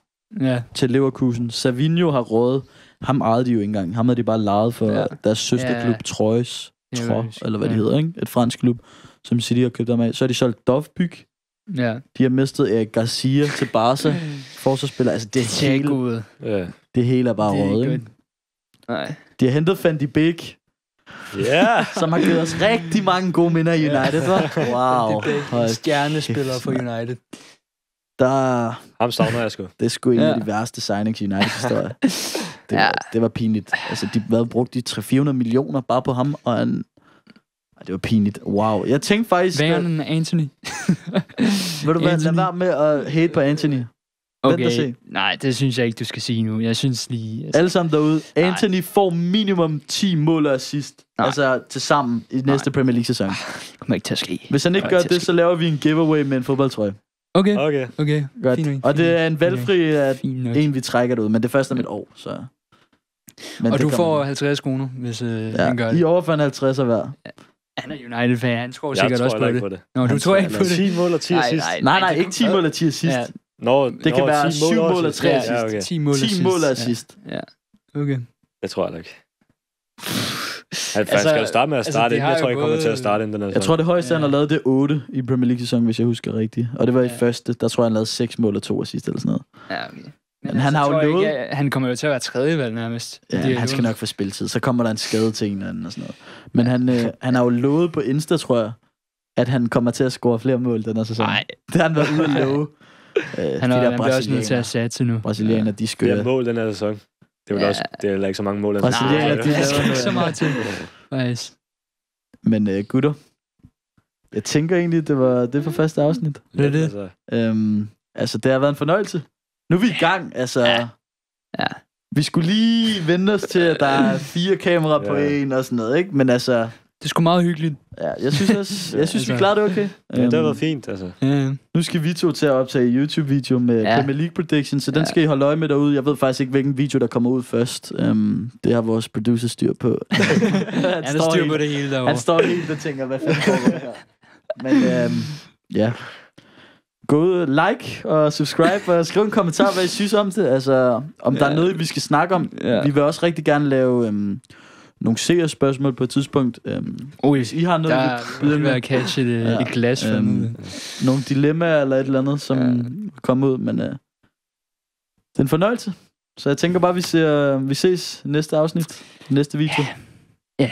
Speaker 2: til Leverkusen. Savinho har rådet. Ham ejede de jo ikke engang. Ham havde de bare lejet for deres søsterklub, Troyes, eller hvad det hedder, ikke? Et fransk klub, som City har købt dem af. Så har de solgt Dovbyk.
Speaker 1: Ja.
Speaker 2: De har mistet Eric Garcia til Barca. Forsvarsspiller. Altså, det hele er bare rådet, ikke?
Speaker 1: Nej.
Speaker 2: De har hentet Van de Beek. Som har givet os rigtig mange gode minder i United, hva'? Wow.
Speaker 1: Stjernespiller for United.
Speaker 3: Ham savner jeg sgu.
Speaker 2: Det er sgu en af de værste signings i Uniteds historie. Det var pinligt. Altså, de havde brugt de 300-400 millioner bare på ham, og det var pinligt. Wow. Jeg tænkte faktisk...
Speaker 1: Værende Anthony.
Speaker 2: Ved du hvad, lad være med at hate på Anthony.
Speaker 1: Okay, nej, det synes jeg ikke, du skal sige nu. Jeg synes lige... Altså...
Speaker 2: Alle sammen derude. Anthony får minimum 10 mål og assist. Altså til sammen i næste Premier League-sæson.
Speaker 1: Det kommer ikke til at ske.
Speaker 2: Hvis han ikke gør det, så laver vi en giveaway med en fodboldtrøje.
Speaker 1: Okay.
Speaker 2: Godt. Og det er en valgfri en, vi trækker det ud. Men det er først om et år, så...
Speaker 1: Men og du får 50 kroner, hvis han gør det.
Speaker 2: I overfor en 50'er hver.
Speaker 1: Han er United-fan, han tror sikkert også på det. Nå, du tror ikke på det?
Speaker 3: 10 mål og 10 assist.
Speaker 2: Nej, ikke 10 mål og 10 assist. Det kan være 7 mål og 3 assist.
Speaker 1: 10 mål
Speaker 2: og assist.
Speaker 1: Ja, okay.
Speaker 3: Det tror jeg ikke. Han skal jo starte med at starte inden. Jeg tror ikke, kommer til at starte inden den her.
Speaker 2: Jeg tror, det højeste, han har lavet, det er 8 i Premier League-sæsonen, hvis jeg husker rigtigt. Og det var i første. Der tror jeg, han lavede 6 mål og 2 assist eller sådan noget.
Speaker 1: Ja, okay.
Speaker 2: Men han har jo lovet...
Speaker 1: Han kommer jo til at være tredjevalg nærmest.
Speaker 2: Ja, han skal nok få spilletid. Så kommer der en skade til en anden og sådan noget. Men han har jo lovet på Insta, tror jeg, at han kommer til at score flere mål den her sæson. Nej. Det har han været ude at love.
Speaker 1: Han bliver også nødt til at satse nu.
Speaker 2: Brasilianer, de skører.
Speaker 3: Det er mål den her sæson. Det er også, det er ikke så mange mål.
Speaker 2: Brasilianer,
Speaker 1: de laver ikke så meget til. Nice.
Speaker 2: Men gutter, jeg tænker egentlig, det var for første afsnit.
Speaker 1: Det er det.
Speaker 2: Altså, det har været en fornøjelse. Nu er vi i gang, altså.
Speaker 1: Ja.
Speaker 2: Vi skulle lige vende os til, at der er 4 kameraer på en og sådan noget, ikke? Men altså...
Speaker 1: Det er sgu meget hyggeligt.
Speaker 2: Ja, jeg synes vi klarede det okay.
Speaker 3: Ja, det har været fint, altså.
Speaker 2: Nu skal vi to til at optage YouTube-video med Premier League Prediction, så den skal I holde øje med derude. Jeg ved faktisk ikke, hvilken video, der kommer ud først. Det har vores producer styr på.
Speaker 1: Han styr på det hele derovre.
Speaker 2: Han står helt og tænker, hvad fanden går det her? Men ja... Gå ud, like og subscribe og skriv en kommentar, hvad I synes om det. Altså, om der er noget, vi skal snakke om. Vi vil også rigtig gerne lave nogle seerspørgsmål på et tidspunkt. Hvis I har noget,
Speaker 1: vi vil være at catche et glas for
Speaker 2: nogle dilemmaer eller et eller andet, som kommer ud. Men det er en fornøjelse. Så jeg tænker bare, vi ses næste afsnit. Næste video.
Speaker 1: Ja.